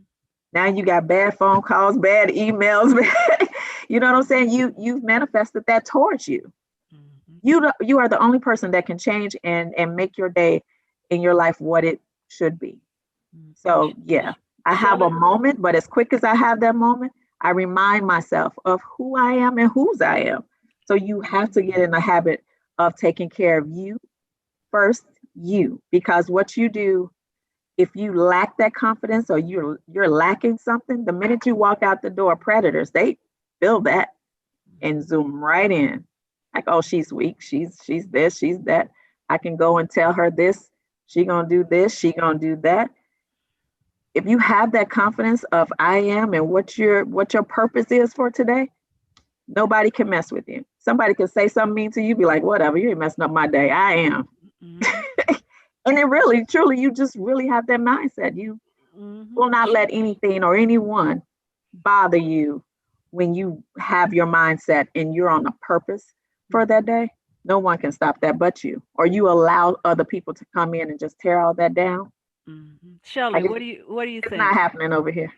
Now you got bad phone calls, bad emails. You know what I'm saying? You've manifested that towards you. Mm-hmm. You are the only person that can change and make your day in your life what it should be. Mm-hmm. So, yeah, I have a moment, but as quick as I have that moment, I remind myself of who I am and whose I am. So you have to get in the habit of taking care of you first, because what you do, if you lack that confidence or you're lacking something, the minute you walk out the door, predators, they feel that and zoom right in. Like, oh, she's weak. She's this, she's that. I can go and tell her this. She gonna do this. She gonna do that. If you have that confidence of I am and what your purpose is for today, nobody can mess with you. Somebody can say something mean to you, be like, whatever, you ain't messing up my day. I am. Mm-hmm. And it really, truly, you just really have that mindset. You will not let anything or anyone bother you when you have your mindset and you're on a purpose for that day. No one can stop that but you. Or you allow other people to come in and just tear all that down. Mm-hmm. Shelly, what do you think? It's not happening over here.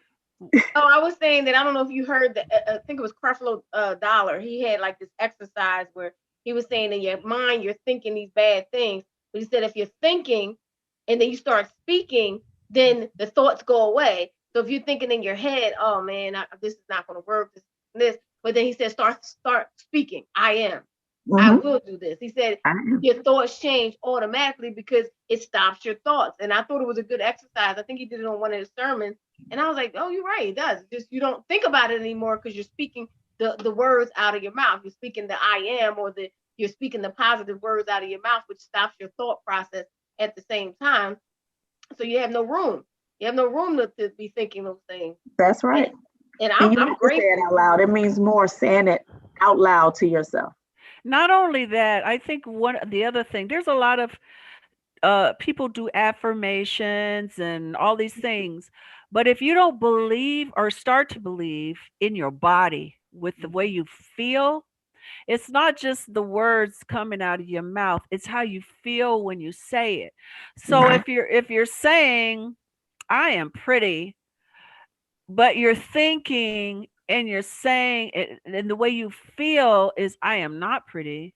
Oh, I was saying that I don't know if you heard that. I think it was Creflo Dollar. He had like this exercise where he was saying in your mind you're thinking these bad things, but he said if you're thinking and then you start speaking, then the thoughts go away. So if you're thinking in your head, oh man, this is not going to work, this, but then he said start speaking. I am. Mm-hmm. I will do this. He said your thoughts change automatically because it stops your thoughts. And I thought it was a good exercise. I think he did it on one of his sermons. And I was like, oh, you're right. It does. Just you don't think about it anymore because you're speaking the words out of your mouth. You're speaking the I am you're speaking the positive words out of your mouth, which stops your thought process at the same time. So you have no room. You have no room to be thinking those things. That's right. And I'm grateful. Say it out loud. It means more saying it out loud to yourself. Not only that, I think the other thing, there's a lot of people do affirmations and all these things. But if you don't believe or start to believe in your body with the way you feel, it's not just the words coming out of your mouth. It's how you feel when you say it. So if you're saying, I am pretty, but you're thinking and you're saying it, and the way you feel is I am not pretty,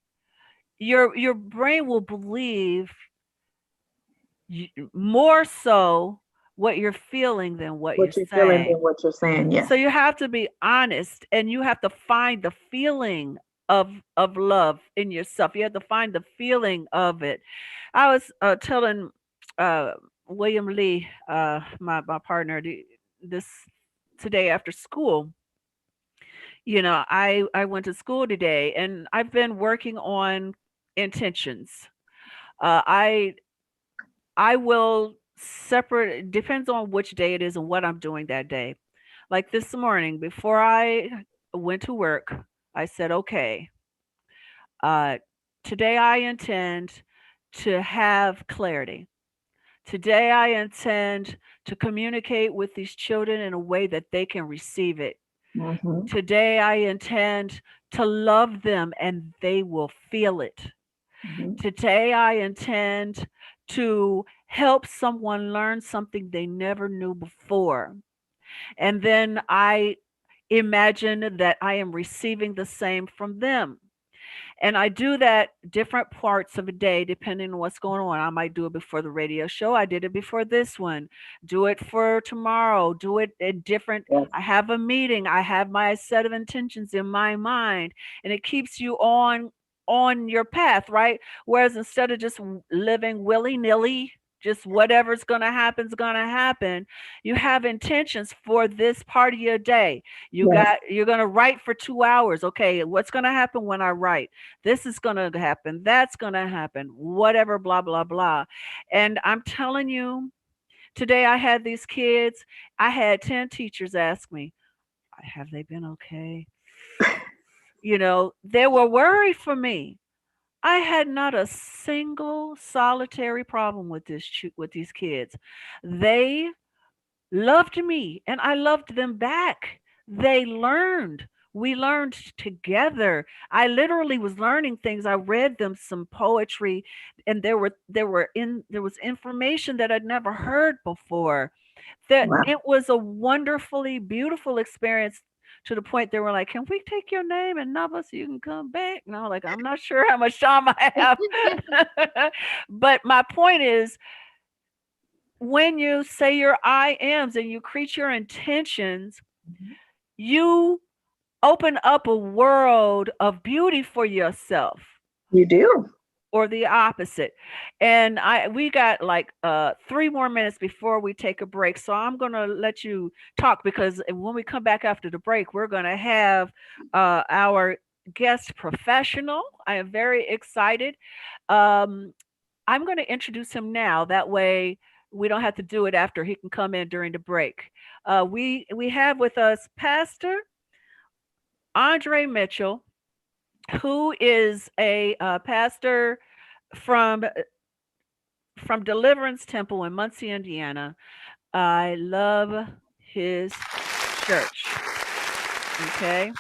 your brain will believe more so what you're feeling than what What you're you're feeling saying. and what you're saying. Yes. So you have to be honest, and you have to find the feeling of love in yourself. You have to find the feeling of it. I was telling uh, William Lee, my partner, this today after school. I went to school today, and I've been working on intentions. I will separate. It depends on which day it is and what I'm doing that day. Like this morning, before I went to work, I said, okay, uh, today I intend to have clarity. Today I intend to communicate with these children in a way that they can receive it. Mm-hmm. Today I intend to love them and they will feel it. Mm-hmm. Today I intend to help someone learn something they never knew before. And then I imagine that I am receiving the same from them. And I do that different parts of a day depending on what's going on. I might do it before the radio show. I did it before this one. Do it for tomorrow. Do it at different. Yes. I have a meeting. I have my set of intentions in my mind, and it keeps you on your path, right? Whereas instead of just living willy-nilly, just whatever's going to happen is going to happen, you have intentions for this part of your day. Yes. You're going to write for 2 hours. Okay, what's going to happen when I write? This is going to happen. That's going to happen. Whatever, blah, blah, blah. And I'm telling you, today I had these kids. I had 10 teachers ask me, have they been okay? They were worried for me. I had not a single solitary problem with with these kids. They loved me and I loved them back. They learned. We learned together. I literally was learning things. I read them some poetry, and there was information that I'd never heard before. That Wow. it was a wonderfully beautiful experience, to the point they were like, "Can we take your name and number so you can come back?" And I was like, "I'm not sure how much time I have." But my point is, when you say your I ams and you create your intentions, you open up a world of beauty for yourself, You do. or the opposite. And we got like 3 more minutes before we take a break. So I'm going to let you talk, because when we come back after the break, we're going to have our guest professional. I am very excited. I'm going to introduce him now. That way we don't have to do it after. He can come in during the break. We have with us Pastor Andre Mitchell, who is a pastor from Deliverance Temple in Muncie, Indiana. I love his church. Okay.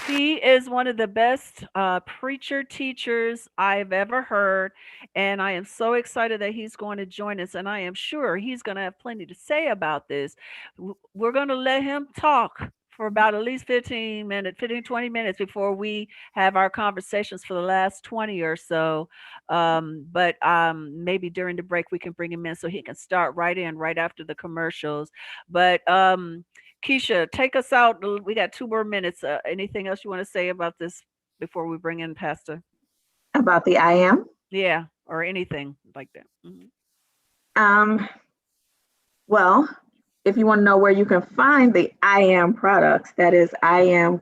He is one of the best preacher teachers I've ever heard, and I am so excited that he's going to join us, and I am sure he's going to have plenty to say about this. We're going to let him talk for about at least 20 minutes before we have our conversations for the last 20 or so. But maybe during the break we can bring him in so he can start right after the commercials. But Keisha, take us out. We got 2 more minutes. Anything else you want to say about this before we bring in Pastor? About the I am? Yeah, or anything like that. Mm-hmm. Well, if you want to know where you can find the I am products, that is iambykr.com.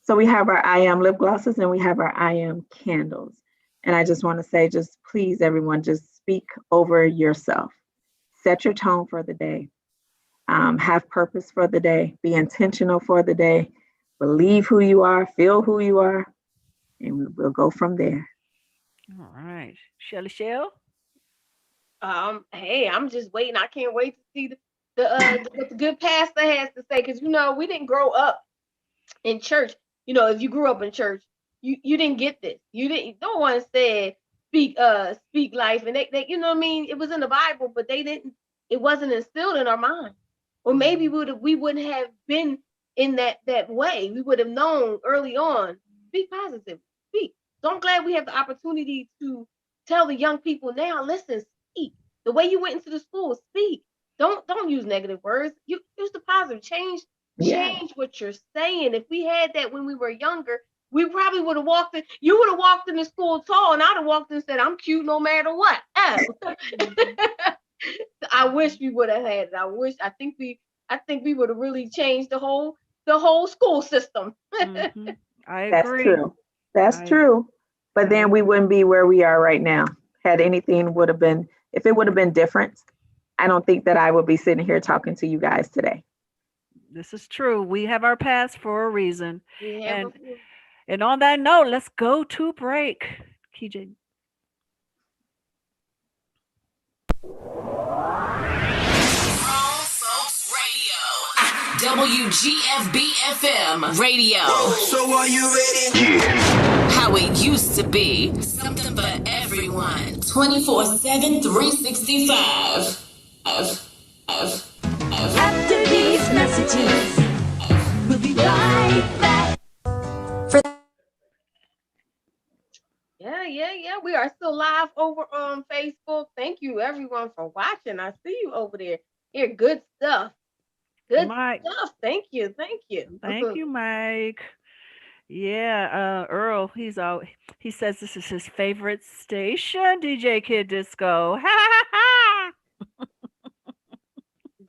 So we have our I am lip glosses and we have our I am candles. And I just want to say, just please, everyone, just speak over yourself. Set your tone for the day. Have purpose for the day. Be intentional for the day. Believe who you are. Feel who you are. And we'll go from there. All right. Shelly Shell? Hey, I'm just waiting. I can't wait to see what the good pastor has to say, because we didn't grow up in church. If you grew up in church, you didn't get this. No one said speak life, and they it was in the Bible, but it wasn't instilled in our mind. Or maybe we wouldn't have been in that way. We would have known early on, speak positive, speak. So I'm glad we have the opportunity to tell the young people now, listen, speak. The way you went into the school, speak. Don't use negative words. You use the positive. Change what you're saying. If we had that when we were younger, we probably would have walked in. You would have walked into school tall, and I'd have walked in and said, "I'm cute no matter what." Oh. I wish we would have had it. I think we would have really changed the whole school system. Mm-hmm. I agree. That's true. That's true. But then we wouldn't be where we are right now. Had anything would have been, if it would have been different, I don't think that I would be sitting here talking to you guys today. This is true. We have our past for a reason. And on that note, let's go to break. KJ. WGFB-FM radio. So are you ready? Yeah. How it used to be. Something for everyone. 24/7, 365. After these messages, we'll be right back. Yeah. We are still live over on Facebook. Thank you everyone for watching. I see you over there. Here, good stuff. Good stuff. Thank you. Thank you, Mike. Yeah, Earl, he's out. He says this is his favorite station, DJ Kid Disco.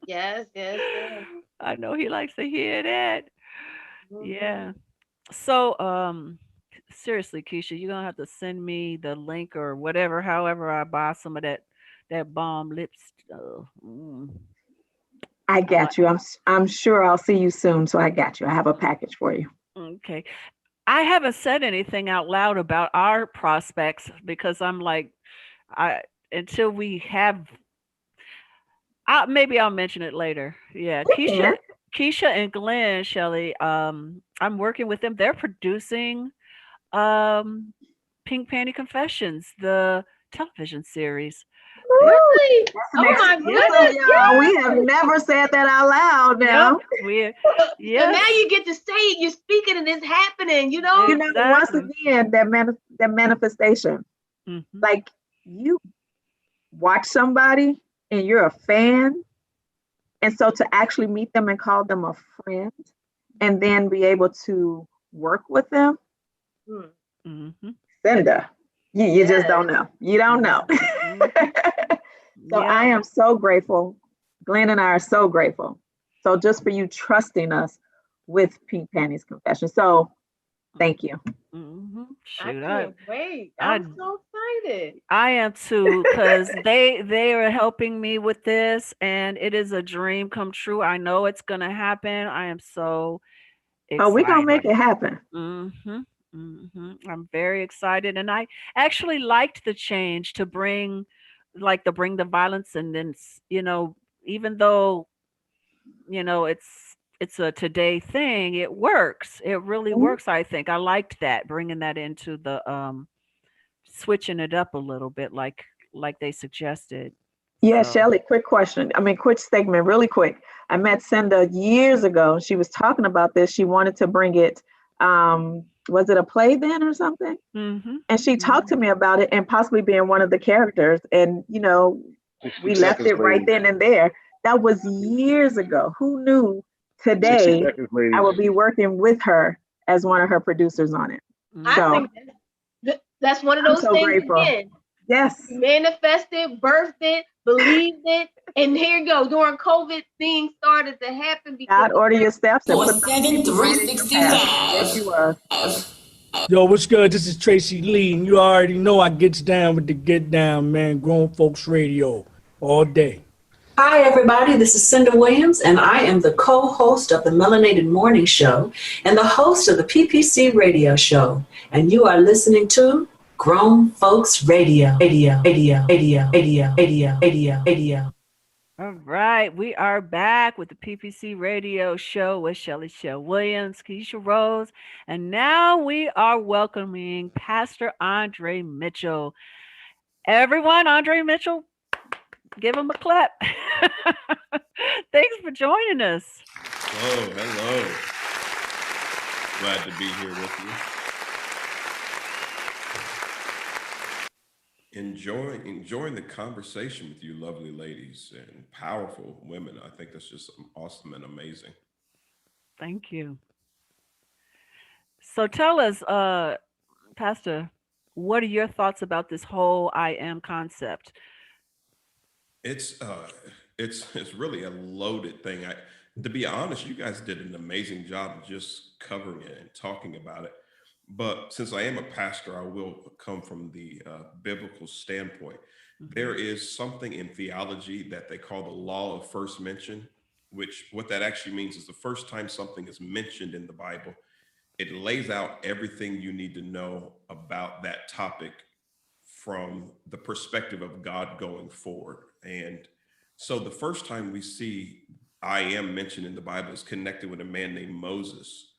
Yes. I know he likes to hear that. Mm-hmm. Yeah. So, seriously, Keisha, you're gonna have to send me the link or whatever, however I buy some of that bomb lips. I got you. I'm sure I'll see you soon. So I got you. I have a package for you. Okay. I haven't said anything out loud about our prospects because I'm like, until we have, maybe I'll mention it later. Yeah. Keisha and Glenn, Shelly, I'm working with them. They're producing Pink Panty Confessions, the television series. Really? Oh my goodness! Yeah. We have never said that out loud now. So now you get to say it. You're speaking and it's happening. Exactly. Once again, that manifestation. Mm-hmm. Like you watch somebody and you're a fan, and so to actually meet them and call them a friend, and then be able to work with them, Cinda. You just don't know. You don't know. So I am so grateful. Glenn and I are so grateful. So just for you trusting us with Pink Panties Confession. So thank you. Mm-hmm. I can't wait. I'm so excited. I am too, because they are helping me with this, and it is a dream come true. I know it's gonna happen. I am so excited. Oh, we're gonna make it happen. Mm-hmm. Mm-hmm. I'm very excited, and I actually liked the change to bring the violence, and then even though it's a today thing, it works. It really works. I think I liked that, bringing that into the switching it up a little bit, like they suggested. Yeah, Shelly, quick segment, really quick. I met Cinda years ago. She was talking about this. She wanted to bring it. Was it a play then or something? Mm-hmm. And she talked to me about it and possibly being one of the characters. And, we left it right then and there. That was years ago. Who knew today I would be working with her as one of her producers on it? I think that's one of those things grateful. Again. Yes. Manifested, birthed it, believed it. And here you go. During COVID, things started to happen. God, order your steps. 7, 365. Yes, you are. Yo, what's good? This is Tracy Lee, and you already know I gets down with the get down, man. Grown Folks Radio all day. Hi, everybody. This is Cinda Williams, and I am the co-host of the Melanated Morning Show and the host of the PPC Radio Show. And you are listening to Grown Folks Radio. All right, we are back with the PPC Radio Show with Shelly Shell Williams, Keisha Rose, and now we are welcoming Pastor Andre Mitchell. Everyone, Andre Mitchell, give him a clap. Thanks for joining us. Hello. Glad to be here with you. Enjoying the conversation with you, lovely ladies and powerful women. I think that's just awesome and amazing. Thank you. So tell us, Pastor, what are your thoughts about this whole I am concept? It's it's really a loaded thing. To be honest, you guys did an amazing job of just covering it and talking about it. But since I am a pastor, I will come from the biblical standpoint. Hmm. There is something in theology that they call the law of first mention, which what that actually means is the first time something is mentioned in the Bible, it lays out everything you need to know about that topic from the perspective of God going forward. And so the first time we see I am mentioned in the Bible is connected with a man named Moses.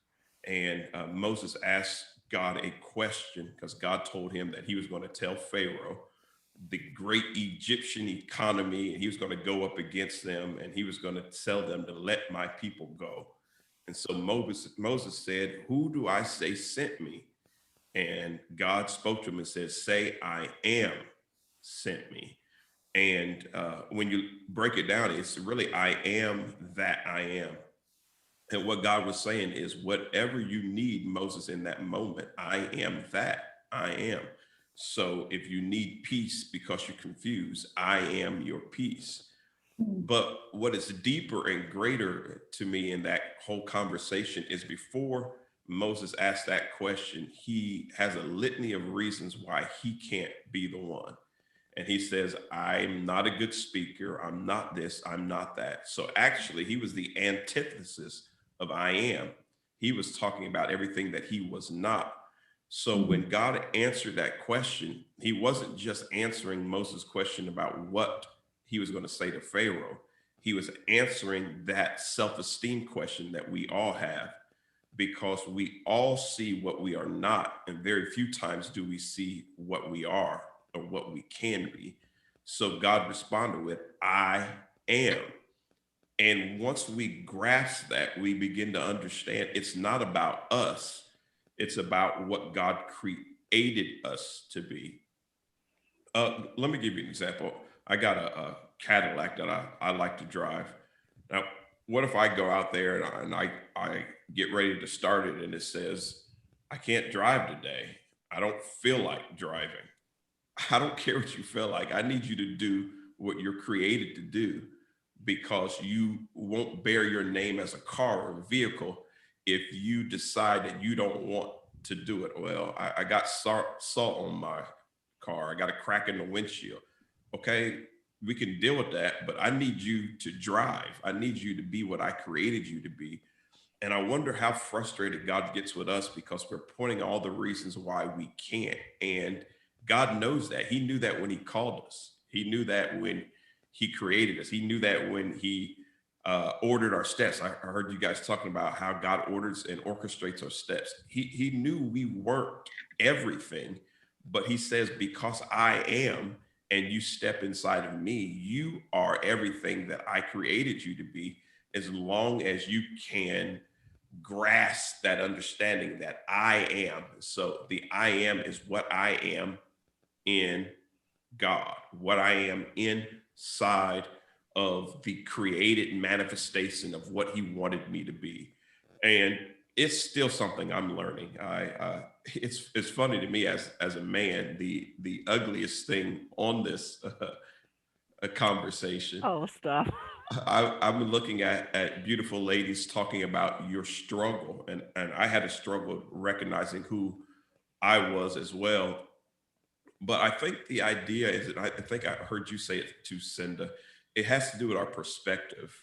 And Moses asked God a question because God told him that he was going to tell Pharaoh the great Egyptian economy, and he was going to go up against them and he was going to tell them to let my people go. And so Moses said, "Who do I say sent me?" And God spoke to him and said, "Say, I am sent me." And when you break it down, it's really I am that I am. And what God was saying is, whatever you need, Moses, in that moment, I am that I am. So if you need peace because you're confused, I am your peace. But what is deeper and greater to me in that whole conversation is before Moses asked that question, he has a litany of reasons why he can't be the one. And he says, I'm not a good speaker. I'm not this. I'm not that. So actually, he was the antithesis of I am. He was talking about everything that he was not. So when God answered that question, he wasn't just answering Moses' question about what he was going to say to Pharaoh. He was answering that self-esteem question that we all have, because we all see what we are not, and very few times do we see what we are or what we can be. So God responded with, I am. And once we grasp that, we begin to understand it's not about us, it's about what God created us to be. Let me give you an example. I got a Cadillac that I like to drive. Now, what if I go out there and I get ready to start it and it says, I can't drive today. I don't feel like driving. I don't care what you feel like. I need you to do what you're created to do, because you won't bear your name as a car or a vehicle if you decide that you don't want to do it. Well, I got salt on my car. I got a crack in the windshield. Okay, we can deal with that, but I need you to drive. I need you to be what I created you to be. And I wonder how frustrated God gets with us because we're pointing all the reasons why we can't. And God knows that. He knew that when he called us. He knew that when he created us. He knew that when he ordered our steps. I heard you guys talking about how God orders and orchestrates our steps. He knew we weren't everything, but he says, because I am, and you step inside of me, you are everything that I created you to be, as long as you can grasp that understanding that I am. So the I am is what I am in God, what I am inside of the created manifestation of what he wanted me to be. And it's still something I'm learning. It's funny to me as a man, the ugliest thing on this a conversation. Oh, stop. I'm looking at beautiful ladies talking about your struggle, and I had a struggle recognizing who I was as well. But I think the idea is that I think I heard you say it to Cinda. It has to do with our perspective.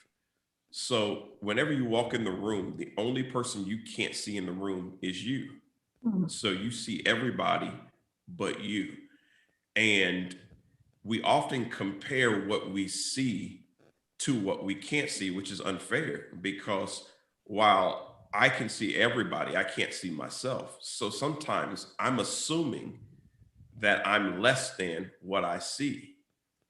So whenever you walk in the room, the only person you can't see in the room is you. So you see everybody but you. And we often compare what we see to what we can't see, which is unfair, because while I can see everybody, I can't see myself. So sometimes I'm assuming that I'm less than what I see.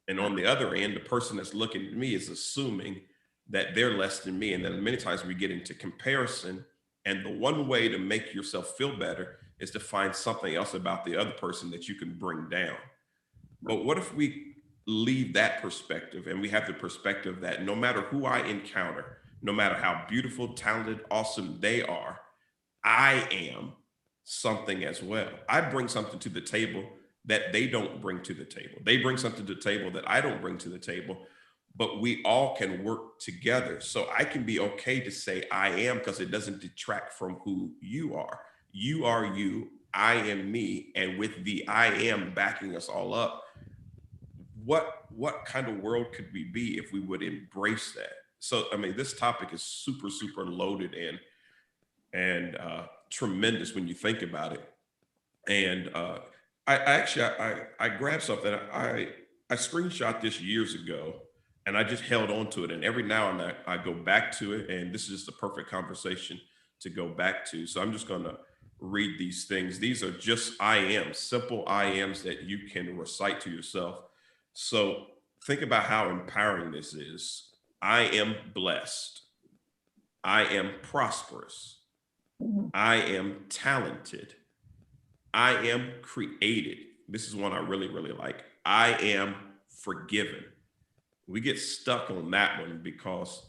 And on the other end, the person that's looking at me is assuming that they're less than me. And then many times we get into comparison. And the one way to make yourself feel better is to find something else about the other person that you can bring down. But what if we leave that perspective and we have the perspective that no matter who I encounter, no matter how beautiful, talented, awesome they are, I am something as well. I bring something to the table that they don't bring to the table. They bring something to the table that I don't bring to the table, but we all can work together. So I can be okay to say I am, because it doesn't detract from who you are. You are you, I am me. And with the I am backing us all up, what kind of world could we be if we would embrace that? So, I mean, this topic is super, super loaded and tremendous when you think about it. And I grabbed something. I screenshot this years ago, and I just held on to it. And every now and then I go back to it, and this is the perfect conversation to go back to. So I'm just going to read these things. These are just I am, simple I ams that you can recite to yourself. So think about how empowering this is. I am blessed. I am prosperous. I am talented. I am created. This is one I really, really like. I am forgiven. We get stuck on that one because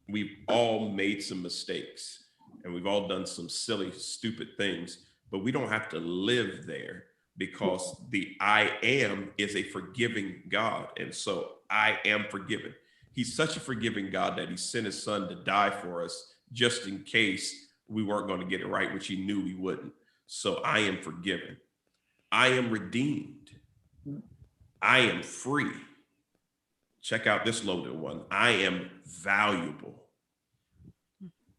we've all made some mistakes and we've all done some silly, stupid things, but we don't have to live there because the I am is a forgiving God. And so I am forgiven. He's such a forgiving God that he sent his son to die for us just in case we weren't going to get it right, which he knew we wouldn't. So I am forgiven. I am redeemed. I am free. Check out this loaded one. I am valuable.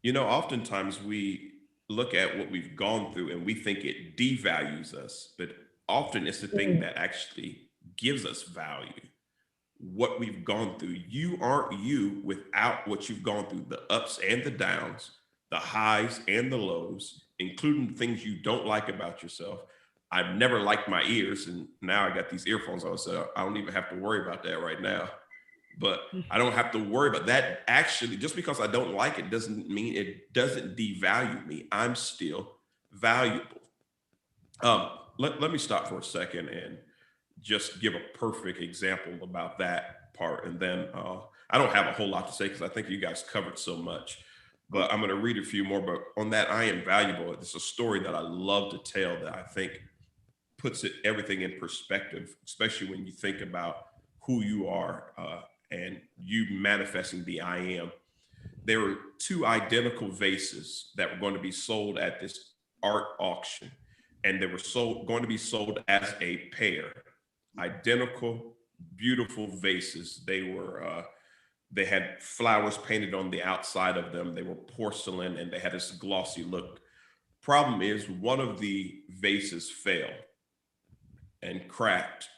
You know, oftentimes we look at what we've gone through and we think it devalues us, but often it's the thing that actually gives us value. What we've gone through. You aren't you without what you've gone through, the ups and the downs, the highs and the lows, including things you don't like about yourself. I've never liked my ears, and now I got these earphones on, so I don't even have to worry about that right now. But I don't have to worry about that. Actually, just because I don't like it doesn't mean it doesn't devalue me. I'm still valuable. Let me stop for a second and just give a perfect example about that part. And then I don't have a whole lot to say because I think you guys covered so much, but I'm going to read a few more. But on that, I am valuable. It's a story that I love to tell that I think puts everything in perspective, especially when you think about who you are and you manifesting the I am. There were two identical vases that were going to be sold at this art auction, and they were going to be sold as a pair. Identical, beautiful vases. They had flowers painted on the outside of them. They were porcelain and they had this glossy look. Problem is, one of the vases fell and cracked,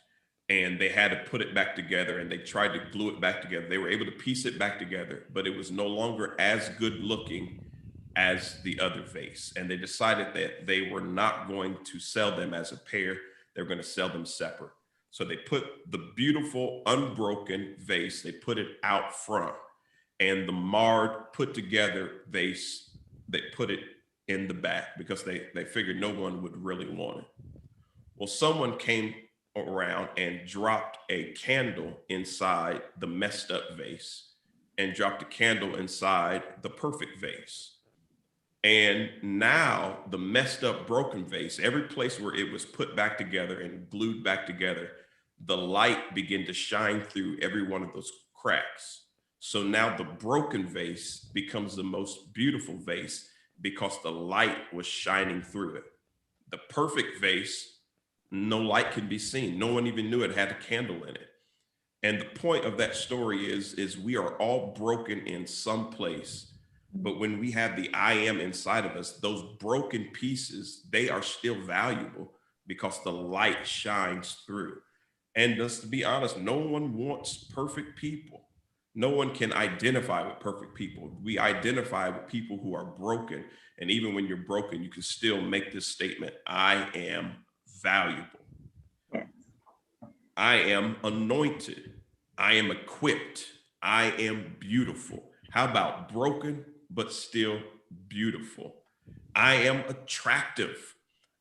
and they had to put it back together, and they tried to glue it back together. They were able to piece it back together, but it was no longer as good looking as the other vase. And they decided that they were not going to sell them as a pair. They were going to sell them separate. So they put the beautiful, unbroken vase, they put it out front, and the marred, put together vase, they put it in the back because they figured no one would really want it. Well, someone came around and dropped a candle inside the messed up vase and dropped a candle inside the perfect vase. And now the messed up, broken vase, every place where it was put back together and glued back together, the light began to shine through every one of those cracks. So now the broken vase becomes the most beautiful vase because the light was shining through it. The perfect vase, no light could be seen. No one even knew it had a candle in it. And the point of that story is we are all broken in some place. But when we have the I am inside of us, those broken pieces, they are still valuable because the light shines through. And just to be honest, no one wants perfect people. No one can identify with perfect people. We identify with people who are broken. And even when you're broken, you can still make this statement, I am valuable. I am anointed. I am equipped. I am beautiful. How about broken, but still beautiful? I am attractive.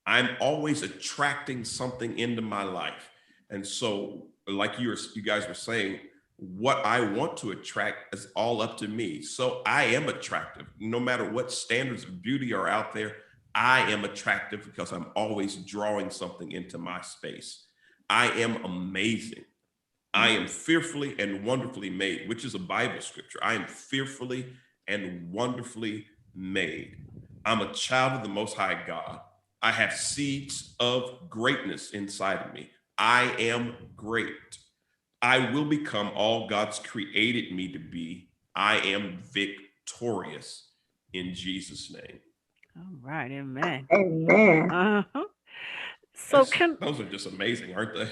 I'm always attracting something into my life. And so, like you guys were saying, what I want to attract is all up to me. So I am attractive. No matter what standards of beauty are out there, I am attractive because I'm always drawing something into my space. I am amazing. I am fearfully and wonderfully made, which is a Bible scripture. I am fearfully and wonderfully made. I'm a child of the Most High God. I have seeds of greatness inside of me. I am great. I will become all God's created me to be. I am victorious in Jesus' name. All right, amen. Amen. Uh-huh. So those are just amazing, aren't they?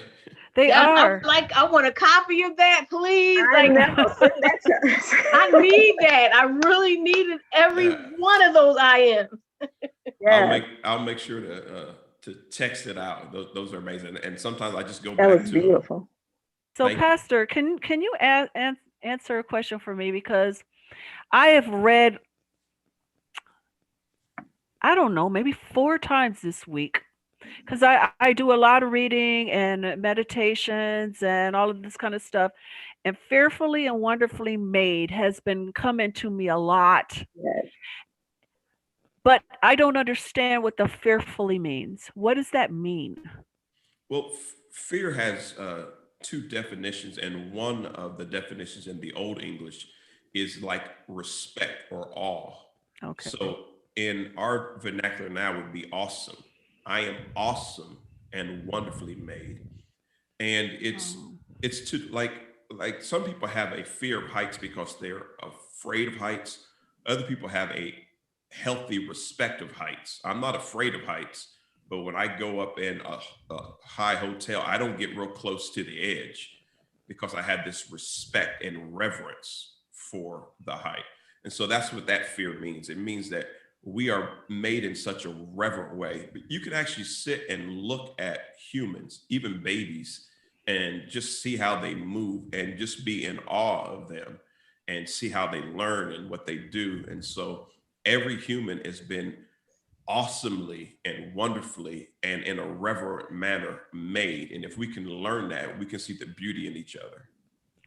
They are. I want a copy of that, please. I know. I need that. I really needed every one of those I am. I'll make sure to text it out. Those are amazing. And sometimes I just go That back was to beautiful. So, Pastor, can you answer a question for me? Because I have read, I don't know, maybe 4 times this week, because I do a lot of reading and meditations and all of this kind of stuff. And fearfully and wonderfully made has been coming to me a lot. Yes. But I don't understand what the fearfully means. What does that mean? Well, fear has 2 definitions, and one of the definitions in the Old English is like respect or awe. Okay. So in our vernacular now would be awesome. I am awesome and wonderfully made. And it's to like some people have a fear of heights because they're afraid of heights. Other people have a healthy respect of heights. I'm not afraid of heights, but when I go up in a high hotel, I don't get real close to the edge because I have this respect and reverence for the height. And so that's what that fear means. It means that we are made in such a reverent way. But you can actually sit and look at humans, even babies, and just see how they move and just be in awe of them and see how they learn and what they do. And so every human has been awesomely and wonderfully and in a reverent manner made. And if we can learn that, we can see the beauty in each other.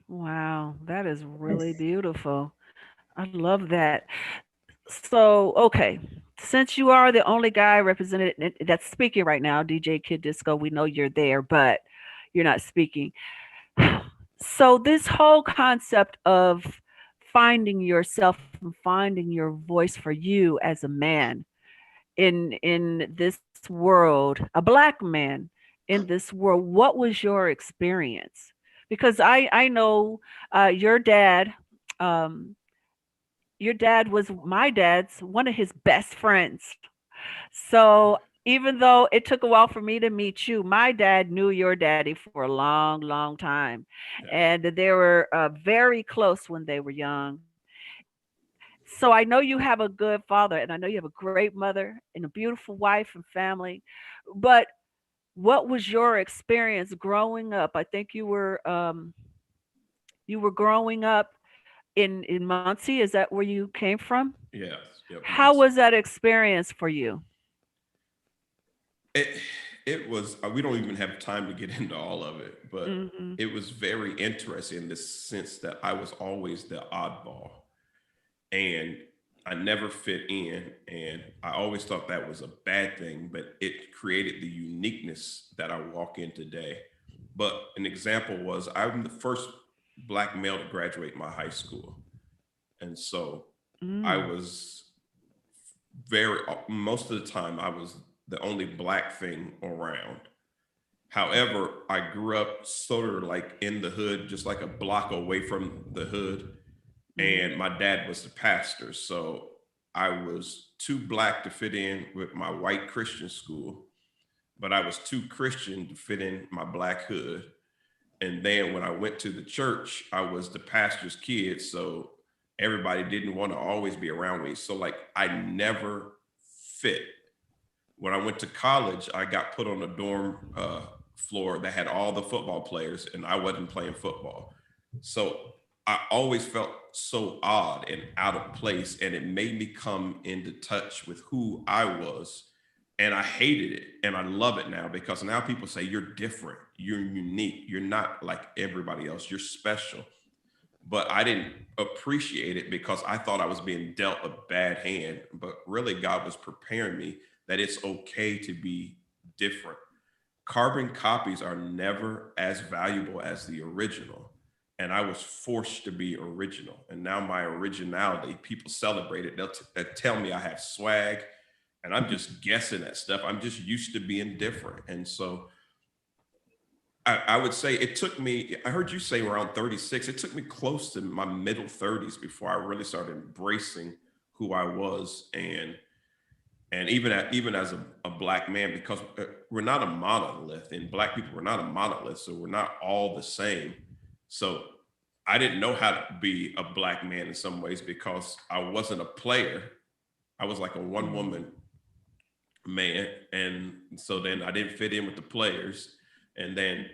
Wow, that is really beautiful. I love that. So, okay, since you are the only guy represented that's speaking right now, DJ Kid Disco, we know you're there, but you're not speaking. So this whole concept of finding yourself and finding your voice for you as a man in this world, a Black man in this world, what was your experience? Because I know your dad was my dad's one of his best friends. So even though it took a while for me to meet you, my dad knew your daddy for a long, long time. And they were very close when they were young. So I know you have a good father, and I know you have a great mother and a beautiful wife and family. But what was your experience growing up? I think you were growing up in Muncie. Is that where you came from? Yes. Yep, How was that experience for you? It was, we don't even have time to get into all of it, but it was very interesting in the sense that I was always the oddball and I never fit in. And I always thought that was a bad thing, but it created the uniqueness that I walk in today. But an example was I'm the first Black male to graduate my high school. And so I was most of the time I was the only Black thing around. However, I grew up sort of like in the hood, just like a block away from the hood. And my dad was the pastor. So I was too Black to fit in with my white Christian school, but I was too Christian to fit in my Black hood. And then when I went to the church, I was the pastor's kid. So everybody didn't want to always be around me. So like I never fit. When I went to college, I got put on a dorm floor that had all the football players and I wasn't playing football. So I always felt so odd and out of place, and it made me come into touch with who I was. And I hated it. And I love it now because now people say you're different. You're unique. You're not like everybody else. You're special. But I didn't appreciate it because I thought I was being dealt a bad hand. But really, God was preparing me that it's okay to be different. Carbon copies are never as valuable as the original. And I was forced to be original. And now my originality, people celebrate it. They'll tell me I have swag, and I'm just guessing at stuff. I'm just used to being different. And so I would say it took me, I heard you say around 36, it took me close to my middle 30s before I really started embracing who I was. And even as a Black man, because we're not a monolith, and Black people, we're not a monolith, so we're not all the same. So I didn't know how to be a Black man in some ways because I wasn't a player. I was like a one woman man. And so then I didn't fit in with the players. And then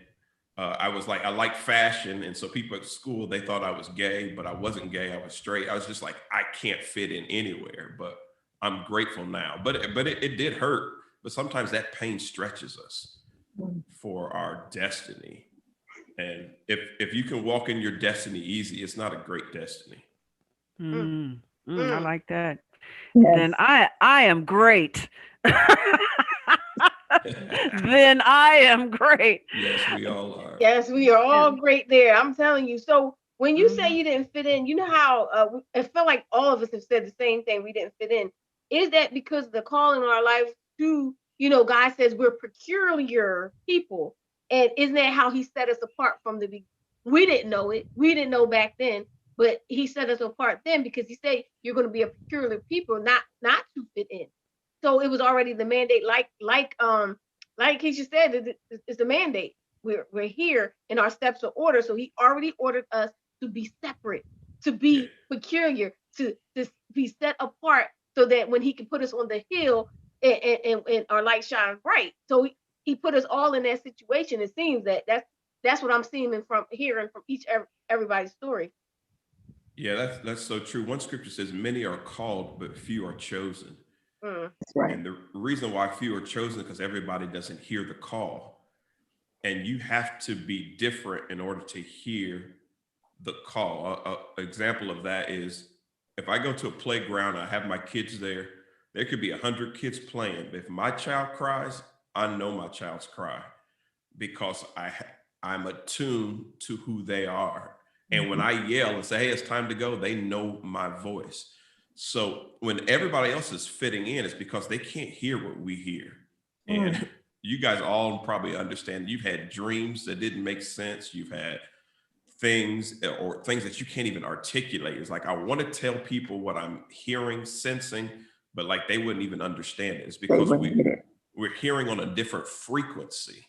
I was like, I like fashion. And so people at school, they thought I was gay, but I wasn't gay. I was straight. I was just like, I can't fit in anywhere, but I'm grateful now. But it did hurt. But sometimes that pain stretches us for our destiny. And if you can walk in your destiny easy, it's not a great destiny. I like that. Yes. Then I am great. Then I am great. Yes, we all are. Yes, we are all great there. I'm telling you. So when you say you didn't fit in, you know how it felt like all of us have said the same thing. We didn't fit in. Is that because the call in our lives to, God says we're peculiar people. And isn't that how he set us apart from the beginning? We didn't know it. We didn't know back then, but he set us apart then because he said you're going to be a peculiar people, not to fit in. So it was already the mandate, like Keisha said, it's the mandate. We're here and our steps are ordered. So he already ordered us to be separate, to be peculiar, to be set apart so that when he can put us on the hill and our light shines bright. So he put us all in that situation. It seems that's what I'm seeing from hearing from everybody's story. Yeah, that's so true. One scripture says, many are called, but few are chosen. That's right. And the reason why few are chosen is because everybody doesn't hear the call. And you have to be different in order to hear the call. An example of that is if I go to a playground, I have my kids there could be 100 kids playing. If my child cries, I know my child's cry because I'm attuned to who they are. And when I yell and say, hey, it's time to go, they know my voice. So when everybody else is fitting in, it's because they can't hear what we hear. And you guys all probably understand you've had dreams that didn't make sense. You've had things that you can't even articulate. It's like, I want to tell people what I'm hearing, sensing, but like they wouldn't even understand it. It's because we're hearing on a different frequency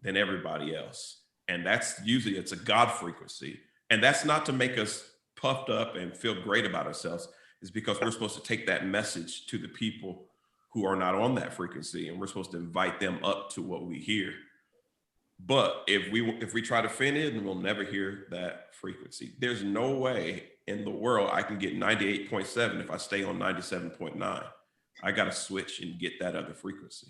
than everybody else. And that's usually, it's a God frequency. And that's not to make us puffed up and feel great about ourselves. It's because we're supposed to take that message to the people who are not on that frequency, and we're supposed to invite them up to what we hear. But if we try to fit in, we'll never hear that frequency. There's no way in the world I can get 98.7 if I stay on 97.9. I got to switch and get that other frequency.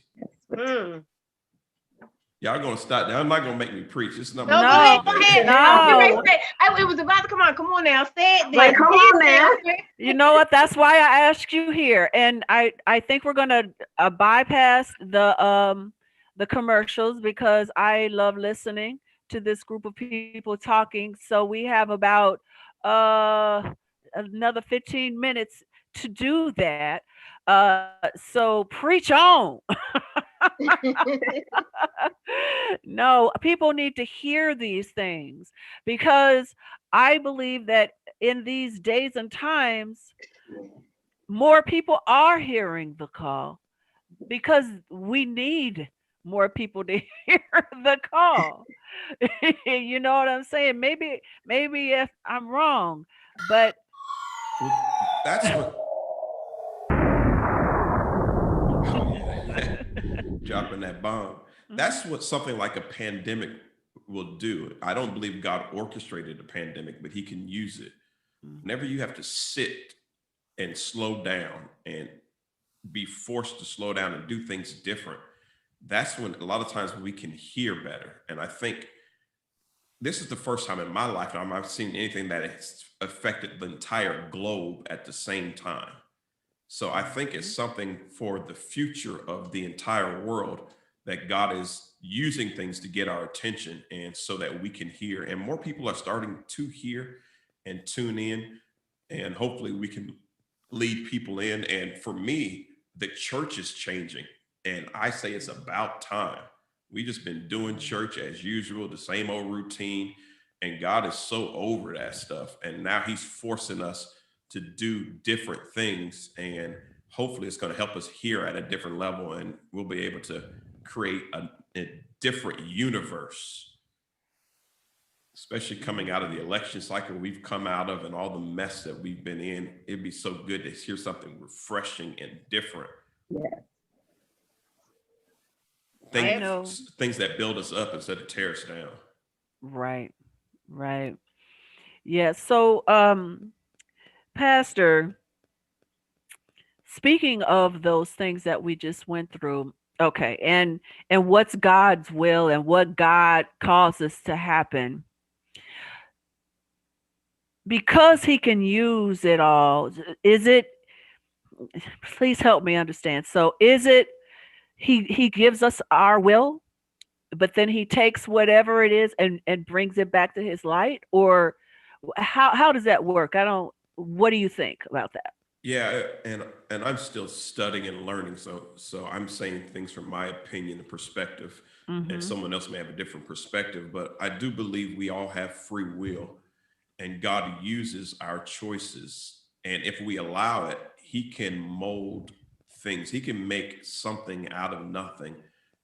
Y'all gonna stop. Now, I'm not gonna make me preach. It's not. Go ahead. No. It was about to come on. Come on now. Say it. Like, come on now. You know what? That's why I asked you here, and I think we're gonna bypass the commercials because I love listening to this group of people talking. So we have about another 15 minutes to do that. So preach on. No, people need to hear these things because I believe that in these days and times, more people are hearing the call because we need more people to hear the call. You know what I'm saying? Maybe if I'm wrong, but that's what. Dropping that bomb. That's what something like a pandemic will do. I don't believe God orchestrated a pandemic, but he can use it. Whenever you have to sit and slow down and be forced to slow down and do things different, that's when a lot of times we can hear better. And I think this is the first time in my lifetime I've seen anything that has affected the entire globe at the same time. So I think it's something for the future of the entire world that God is using things to get our attention and so that we can hear. And more people are starting to hear and tune in. And hopefully we can lead people in. And for me, the church is changing. And I say it's about time. We just been doing church as usual, the same old routine. And God is so over that stuff. And now he's forcing us to do different things. And hopefully it's going to help us hear at a different level. And we'll be able to create a different universe, especially coming out of the election cycle we've come out of and all the mess that we've been in. It'd be so good to hear something refreshing and different. Yeah. Things that build us up instead of tear us down. Right. Yeah. So, Pastor, speaking of those things that we just went through, okay, and what's God's will and what God causes to happen, because he can use it all, is it, please help me understand. So is it he gives us our will, but then he takes whatever it is and brings it back to his light? Or how does that work? What do you think about that? Yeah, and I'm still studying and learning, so I'm saying things from my opinion and perspective, and someone else may have a different perspective, but I do believe we all have free will, and God uses our choices, and if we allow it, he can mold things. He can make something out of nothing,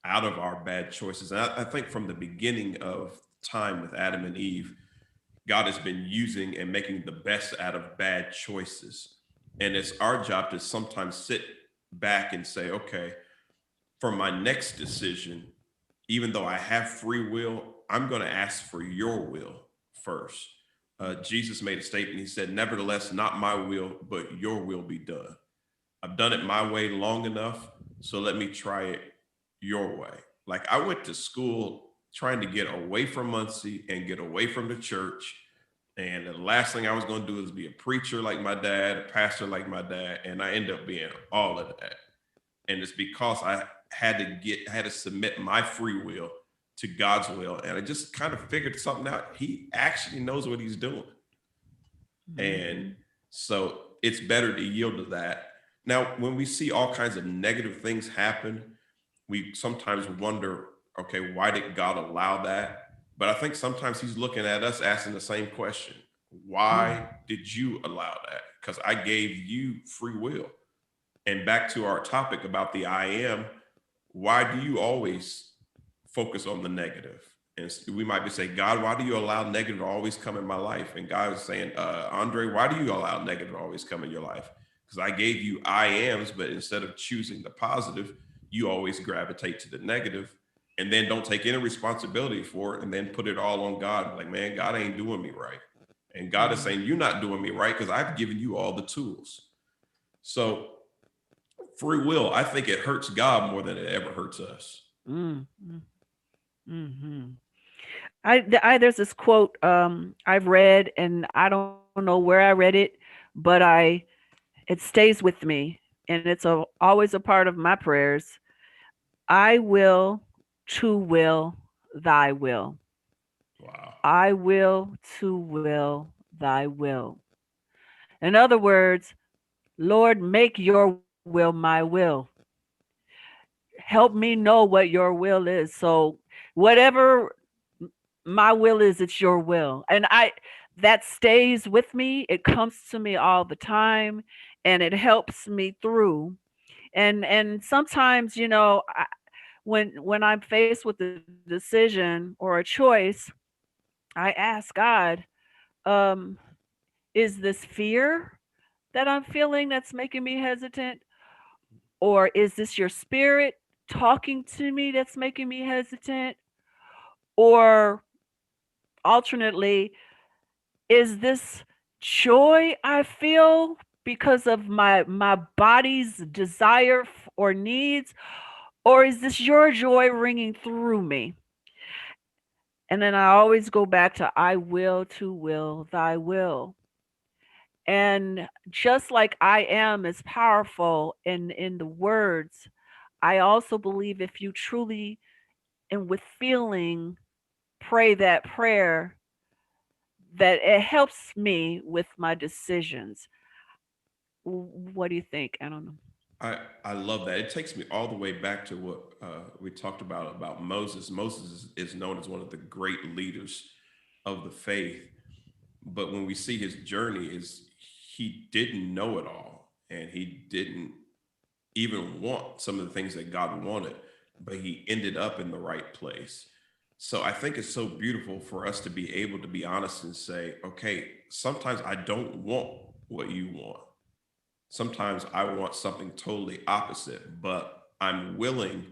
out of our bad choices. And I think from the beginning of time with Adam and Eve, God has been using and making the best out of bad choices. And it's our job to sometimes sit back and say, okay, for my next decision, even though I have free will, I'm going to ask for your will first. Jesus made a statement. He said, nevertheless, not my will, but your will be done. I've done it my way long enough, so let me try it your way. Like, I went to school trying to get away from Muncie and get away from the church. And the last thing I was going to do is be a preacher like my dad, a pastor like my dad. And I ended up being all of that. And it's because I had to submit my free will to God's will. And I just kind of figured something out. He actually knows what he's doing. And so it's better to yield to that. Now, when we see all kinds of negative things happen, we sometimes wonder, okay, why did God allow that? But I think sometimes he's looking at us asking the same question. Why did you allow that? Because I gave you free will. And back to our topic about the I am, why do you always focus on the negative? And we might be saying, God, why do you allow negative to always come in my life? And God is saying, Andre, why do you allow negative to always come in your life? Because I gave you I ams, but instead of choosing the positive, you always gravitate to the negative and then don't take any responsibility for it and then put it all on God. Like, man, God ain't doing me right. And God is saying, you're not doing me right because I've given you all the tools. So free will, I think it hurts God more than it ever hurts us. There's this quote I've read, and I don't know where I read it, but it stays with me, and it's always a part of my prayers. I will to will thy will. Wow. I will to will thy will. In other words, Lord, make your will my will. Help me know what your will is. So whatever my will is, it's your will. And that stays with me. It comes to me all the time, and it helps me through. And sometimes, when I'm faced with a decision or a choice, I ask God, is this fear that I'm feeling that's making me hesitant? Or is this your spirit talking to me that's making me hesitant? Or alternately, is this joy I feel because of my body's desire or needs? Or is this your joy ringing through me? And then I always go back to I will to will thy will. And just like I am is powerful in the words, I also believe if you truly and with feeling pray that prayer, that it helps me with my decisions. What do you think? I don't know. I love that. It takes me all the way back to what we talked about Moses. Moses is known as one of the great leaders of the faith, but when we see his journey, is he didn't know it all, and he didn't even want some of the things that God wanted, but he ended up in the right place. So I think it's so beautiful for us to be able to be honest and say, okay, sometimes I don't want what you want. Sometimes I want something totally opposite, but I'm willing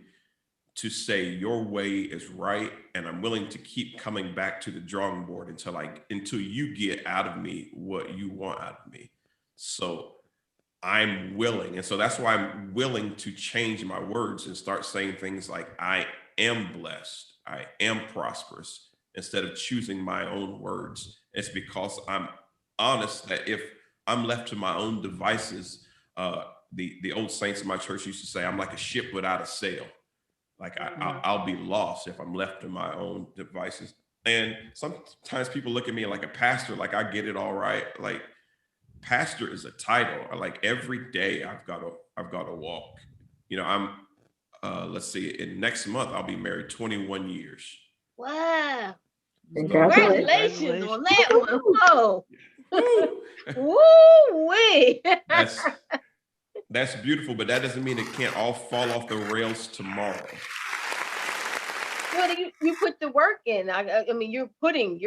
to say your way is right, and I'm willing to keep coming back to the drawing board until you get out of me what you want out of me. So I'm willing. And so that's why I'm willing to change my words and start saying things like, I am blessed, I am prosperous, instead of choosing my own words. It's because I'm honest that if I'm left to my own devices, the old saints in my church used to say, I'm like a ship without a sail. Like I'll be lost if I'm left to my own devices. And sometimes people look at me like a pastor, like I get it all right. Like, pastor is a title. Like every day I've got to walk. You know, let's see, in next month I'll be married 21 years. Wow. Congratulations on that one. Whoa. Woo-wee. That's beautiful, but that doesn't mean it can't all fall off the rails tomorrow. Well, you put the work in. I mean, you're putting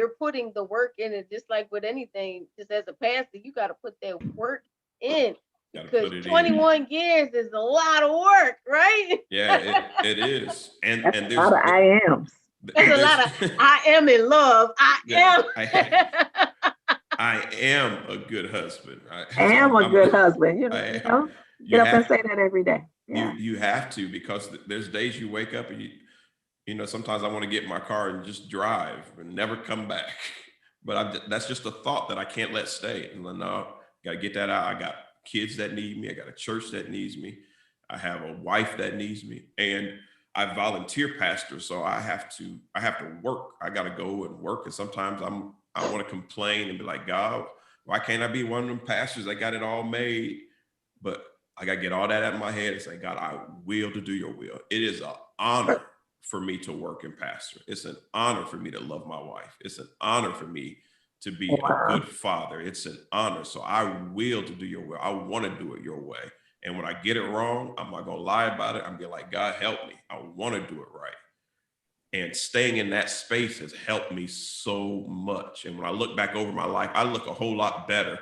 the work in, and just like with anything, just as a pastor, you got to put that work in, because 21 years is a lot of work, right? Yeah, it is. And there's a lot of I ams. There's a lot of I am in love. I am a good husband. I am a good husband. You know, get up and say that every day. Yeah. You have to, because there's days you wake up and you know, sometimes I want to get in my car and just drive and never come back. But that's just a thought that I can't let stay. And then, no, got to get that out. I got kids that need me. I got a church that needs me. I have a wife that needs me. And I volunteer pastor, so I have to work. I got to go and work. And sometimes I want to complain and be like, God, why can't I be one of them pastors that got it all made? But I got to get all that out of my head and say, God, I will to do your will. It is an honor for me to work and pastor. It's an honor for me to love my wife. It's an honor for me to be a good father. It's an honor. So I will to do your will. I want to do it your way. And when I get it wrong, I'm not going to lie about it. I'm going to be like, God, help me. I want to do it right. And staying in that space has helped me so much. And when I look back over my life, I look a whole lot better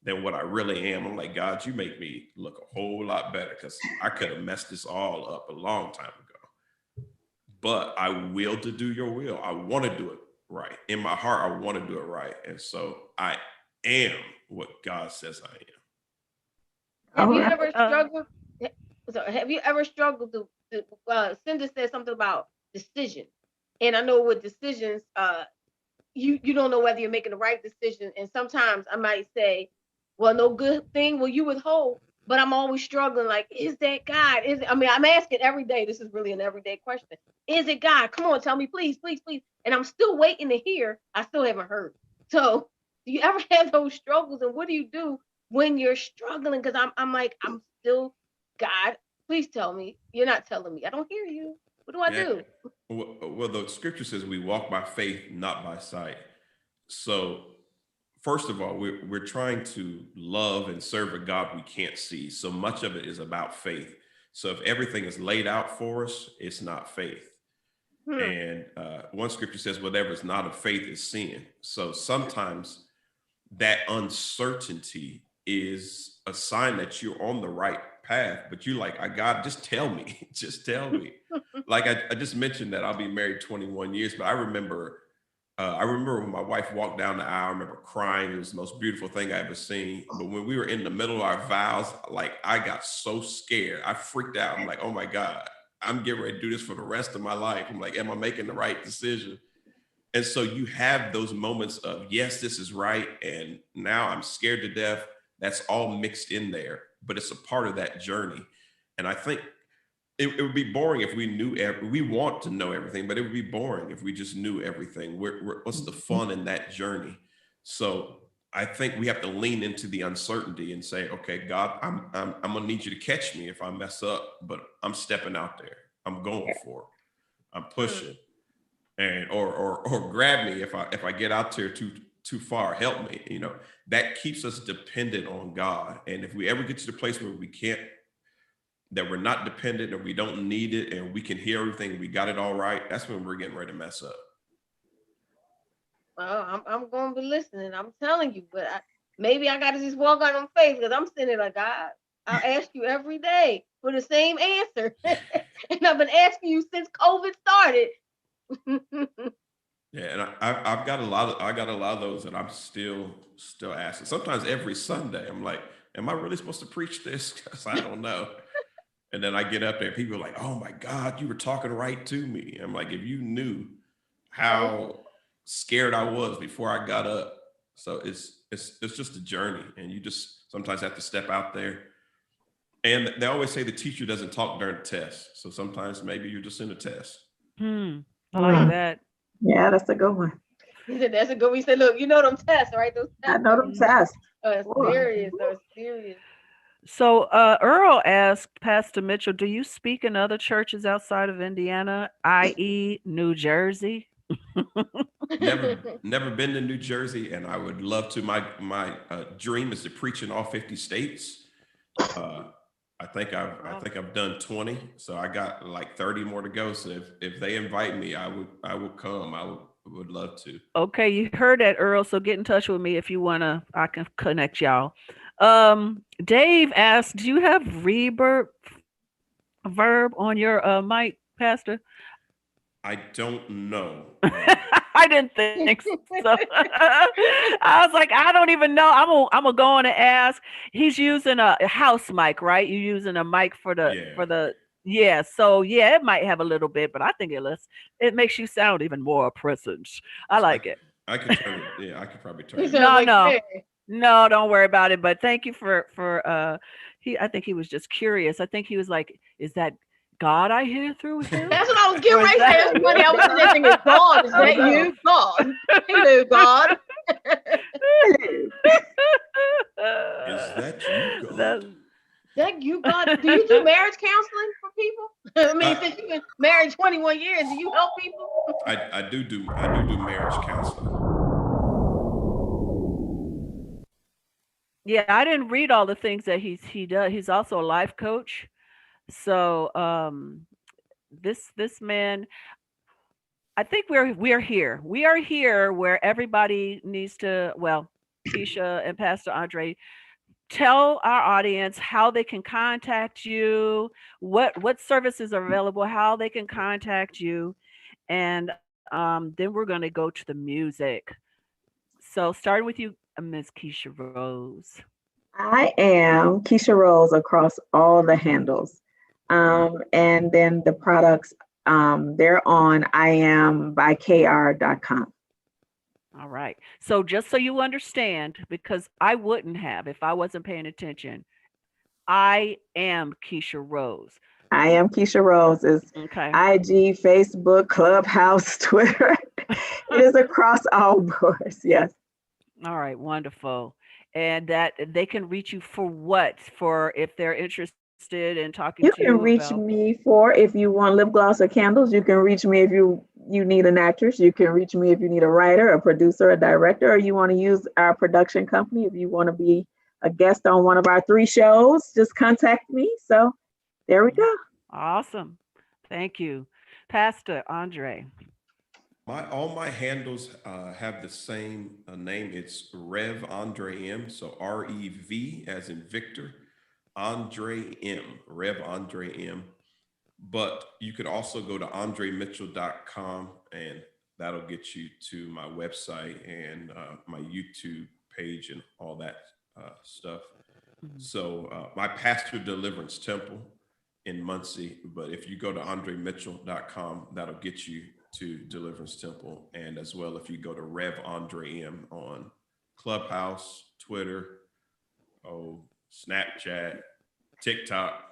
than what I really am. I'm like, God, you make me look a whole lot better, because I could have messed this all up a long time ago. But I will to do your will. I want to do it right. In my heart, I want to do it right. And so I am what God says I am. Have you ever struggled? Have you ever struggled to Cinda said something about decision. And I know with decisions, you don't know whether you're making the right decision. And sometimes I might say, well, no good thing will you withhold. But I'm always struggling, like, is that God? I'm asking every day. This is really an everyday question. Is it God? Come on, tell me, please, please, please. And I'm still waiting to hear. I still haven't heard. So do you ever have those struggles? And what do you do when you're struggling? Because I'm like, I'm still, God, please tell me. You're not telling me. I don't hear you. What do I do? Well, the scripture says we walk by faith, not by sight. So first of all, we're trying to love and serve a God we can't see. So much of it is about faith. So if everything is laid out for us, it's not faith. And one scripture says, whatever is not of faith is sin. So sometimes that uncertainty is a sign that you're on the right path, but you're like, God, just tell me, just tell me. Like I just mentioned that I'll be married 21 years, but I remember when my wife walked down the aisle. I remember crying. It was the most beautiful thing I ever seen. But when we were in the middle of our vows, like I got so scared. I freaked out. I'm like, oh my God, I'm getting ready to do this for the rest of my life. I'm like, am I making the right decision? And so you have those moments of, yes, this is right. And now I'm scared to death. That's all mixed in there, but it's a part of that journey. And I think it would be boring if we knew we want to know everything, but it would be boring if we just knew everything. What's the fun in that journey? So I think we have to lean into the uncertainty and say, okay, God, I'm gonna need you to catch me if I mess up, but I'm stepping out there. I'm going for it. I'm pushing, and or grab me if I get out there too far. Help me. You know, that keeps us dependent on God. And if we ever get to the place where we can't, that we're not dependent or we don't need it, and we can hear everything, we got it all right, that's when we're getting ready to mess up. Well, I'm going to be listening. I'm telling you, but maybe I got to just walk out on faith, because I'm sitting there like, God, I'll ask you every day for the same answer. And I've been asking you since COVID started. Yeah, and I've got a lot of those that I'm still asking. Sometimes every Sunday, I'm like, am I really supposed to preach this? Because I don't know. And then I get up there, people are like, oh my God, you were talking right to me. I'm like, if you knew how scared I was before I got up. So it's just a journey, and you just sometimes have to step out there. And they always say the teacher doesn't talk during the test. So sometimes maybe you're just in a test. I like that. Yeah, that's a good one. He said, that's a good one. He said, look, you know them tests, right? Those tests. I know them tests. It's serious. It's serious. So Earl asked Pastor Mitchell, do you speak in other churches outside of Indiana, i.e. New Jersey? Never been to New Jersey, and I would love to. My dream is to preach in all 50 states. I think I've done 20, so I got like 30 more to go. So if they invite me, I will come. I would love to. Okay, you heard that, Earl. So get in touch with me if you wanna. I can connect y'all. Dave asked, do you have reverb on your mic, Pastor? I don't know. I didn't think so. I was like, I don't even know. I'm gonna go on and ask. He's using a house mic, right? You're using a mic for the yeah. So yeah, it might have a little bit, but I think it makes you sound even more present. I like it. I could turn it. Yeah, I could probably turn it. No, don't worry about it. But thank you for I think he was just curious. I think he was like, is that God I hear through him? That's what I was getting right there. That's funny. I was sitting there thinking, God, is that you? God. Hello, God. Is that you, God? That you, God? Do you do marriage counseling for people? I mean, since you've been married 21 years, do you help people? I do marriage counseling. Yeah, I didn't read all the things that he does. He's also a life coach. So this man, I think we're here. We are here where everybody needs to, well, Keisha and Pastor Andre, tell our audience how they can contact you, what services are available, how they can contact you, and then we're going to go to the music. So starting with you, Ms. Keisha Rose. I am Keisha Rose across all the handles. And then the products, they're on iambykr.com. All right. So just so you understand, because I wouldn't have if I wasn't paying attention, I am Keisha Rose. I am Keisha Rose is IG, Facebook, Clubhouse, Twitter. It is across all boards. Yes. All right. Wonderful. And that they can reach you for what? For if they're interested in talking to you. You can reach me for if you want lip gloss or candles. You can reach me if you need an actress. You can reach me if you need a writer, a producer, a director, or you want to use our production company. If you want to be a guest on one of our 3 shows, just contact me. So there we go. Awesome. Thank you. Pastor Andre. All my handles have the same name. It's Rev Andre M. So REV as in Victor, Andre M. Rev Andre M. But you could also go to andremitchell.com, and that'll get you to my website and my YouTube page and all that stuff. So my Pastor Deliverance Temple in Muncie. But if you go to andremitchell.com, that'll get you to Deliverance Temple. And as well, if you go to Rev Andre M on Clubhouse, Twitter, Snapchat, TikTok.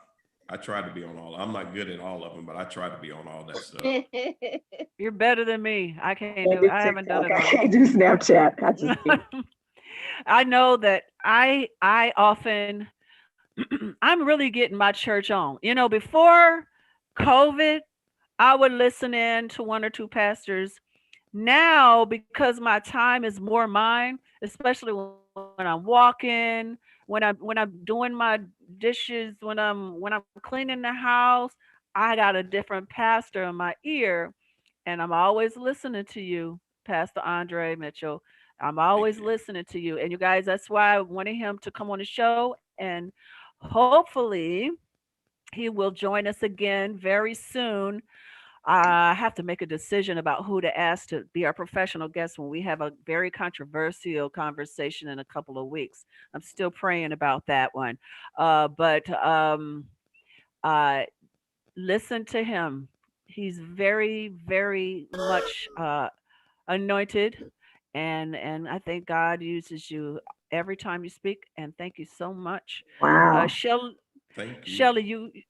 I try to be on all. I'm not good at all of them, but I try to be on all that stuff. You're better than me. I can't do it. I haven't done it all. I can't do Snapchat. I just can't. I know that I often I'm really getting my church on. You know, before COVID, I would listen in to one or two pastors. Now, because my time is more mine, especially when I'm walking, when I'm doing my dishes, when I'm cleaning the house, I got a different pastor in my ear, and I'm always listening to you, Pastor Andre Mitchell. I'm always listening to you. And you guys, that's why I wanted him to come on the show. And hopefully he will join us again very soon. I have to make a decision about who to ask to be our professional guest when we have a very controversial conversation in a couple of weeks. I'm still praying about that one. But uh, listen to him. He's very, very much anointed, and I think God uses you every time you speak. And thank you so much, Wow. Thank you. Shelly.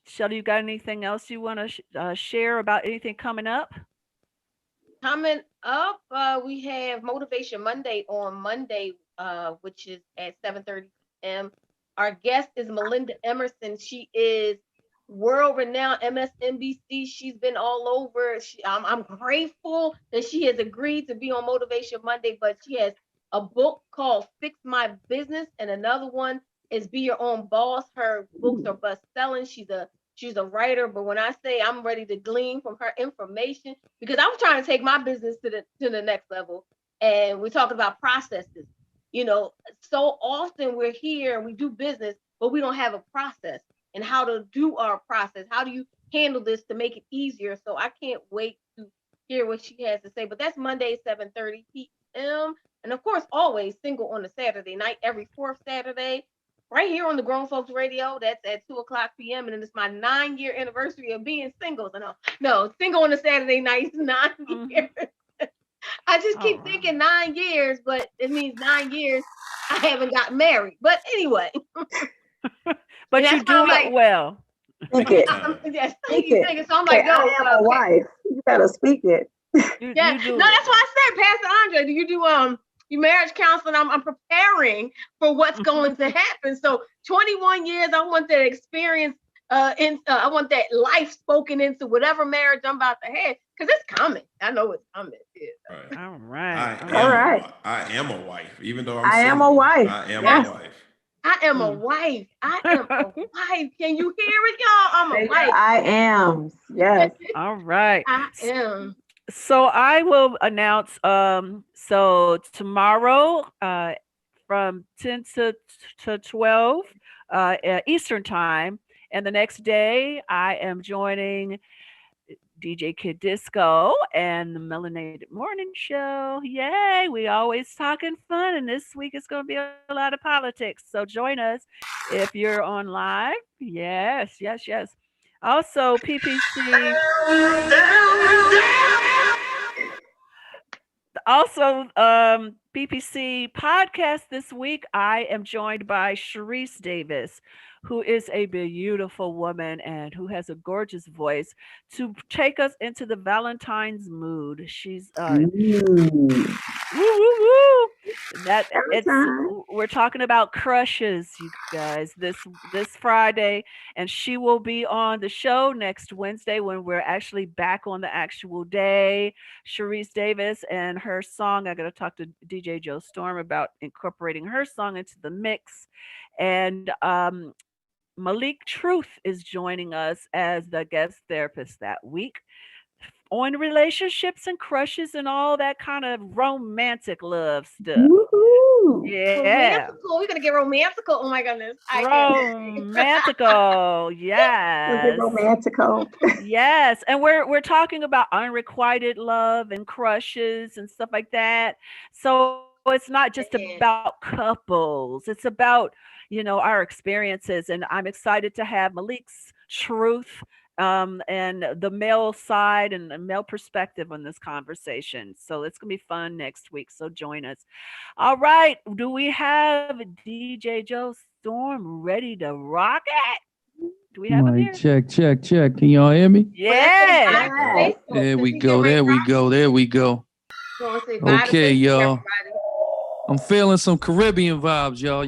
Shelly, you got anything else you want to share about anything coming up? Coming up, we have Motivation Monday on Monday, which is at 7:30 p.m. Our guest is Melinda Emerson. She is world-renowned MSNBC. She's been all over. I'm grateful that she has agreed to be on Motivation Monday, but she has a book called Fix My Business, and another one is Be Your Own Boss. Her books are best-selling. She's a writer, but when I say I'm ready to glean from her information, because I'm trying to take my business to the next level, and we're talking about processes. You know, so often we're here and we do business, but we don't have a process and how to do our process. How do you handle this to make it easier? So I can't wait to hear what she has to say. But that's Monday, 7:30 p.m. And of course, always single on a Saturday night, every fourth Saturday, right here on the Grown Folks Radio. That's at 2:00 p.m. And it's my 9-year anniversary of being single. So no, single on a Saturday night is 9 years. I just keep thinking 9 years, but it means 9 years I haven't got married. But anyway. But you do it well. Speak it. Yes, Speak it. So I'm like, no, I am a wife. You gotta speak it. Yeah, no, that's why I said, Pastor Andre, do you do your marriage counseling? I'm preparing for what's going to happen. So 21 years, I want that experience. I want that life spoken into whatever marriage I'm about to have, because it's coming. I know it's coming. Yeah. Right. All right. All right. I am a wife, even though I am a wife. I am a wife. I am a wife. I am a wife. Can you hear it, y'all? I'm a wife. I am. Yes. All right. I am. So I will announce. So tomorrow, from 10 to 12 Eastern time, and the next day I am joining DJ Kid Disco and the Melanated Morning Show. Yay! We always talking fun, and this week it's going to be a lot of politics. So join us if you're on live. Yes. Also, PPC. Also, PPC podcast this week, I am joined by Sharice Davis, who is a beautiful woman and who has a gorgeous voice to take us into the Valentine's mood. She's we're talking about crushes, you guys, this Friday, and she will be on the show next Wednesday when we're actually back on the actual day. Sharice Davis and her song, I got to talk to DJ Joe Storm about incorporating her song into the mix. And Malik Truth is joining us as the guest therapist that week on relationships and crushes and all that kind of romantic love stuff. Woo-hoo. Yeah. Romantical. We're going to get romantical. Oh my goodness. Romantical. Yes. Romantical. Yes. And we're talking about unrequited love and crushes and stuff like that. So it's not just about couples. It's about our experiences. And I'm excited to have Malik's truth and the male side and the male perspective on this conversation. So it's going to be fun next week. So join us. All right. Do we have DJ Joe Storm ready to rock it? Do we have him here? Check. Can y'all hear me? Yeah. There we go. Okay, y'all. I'm feeling some Caribbean vibes, y'all.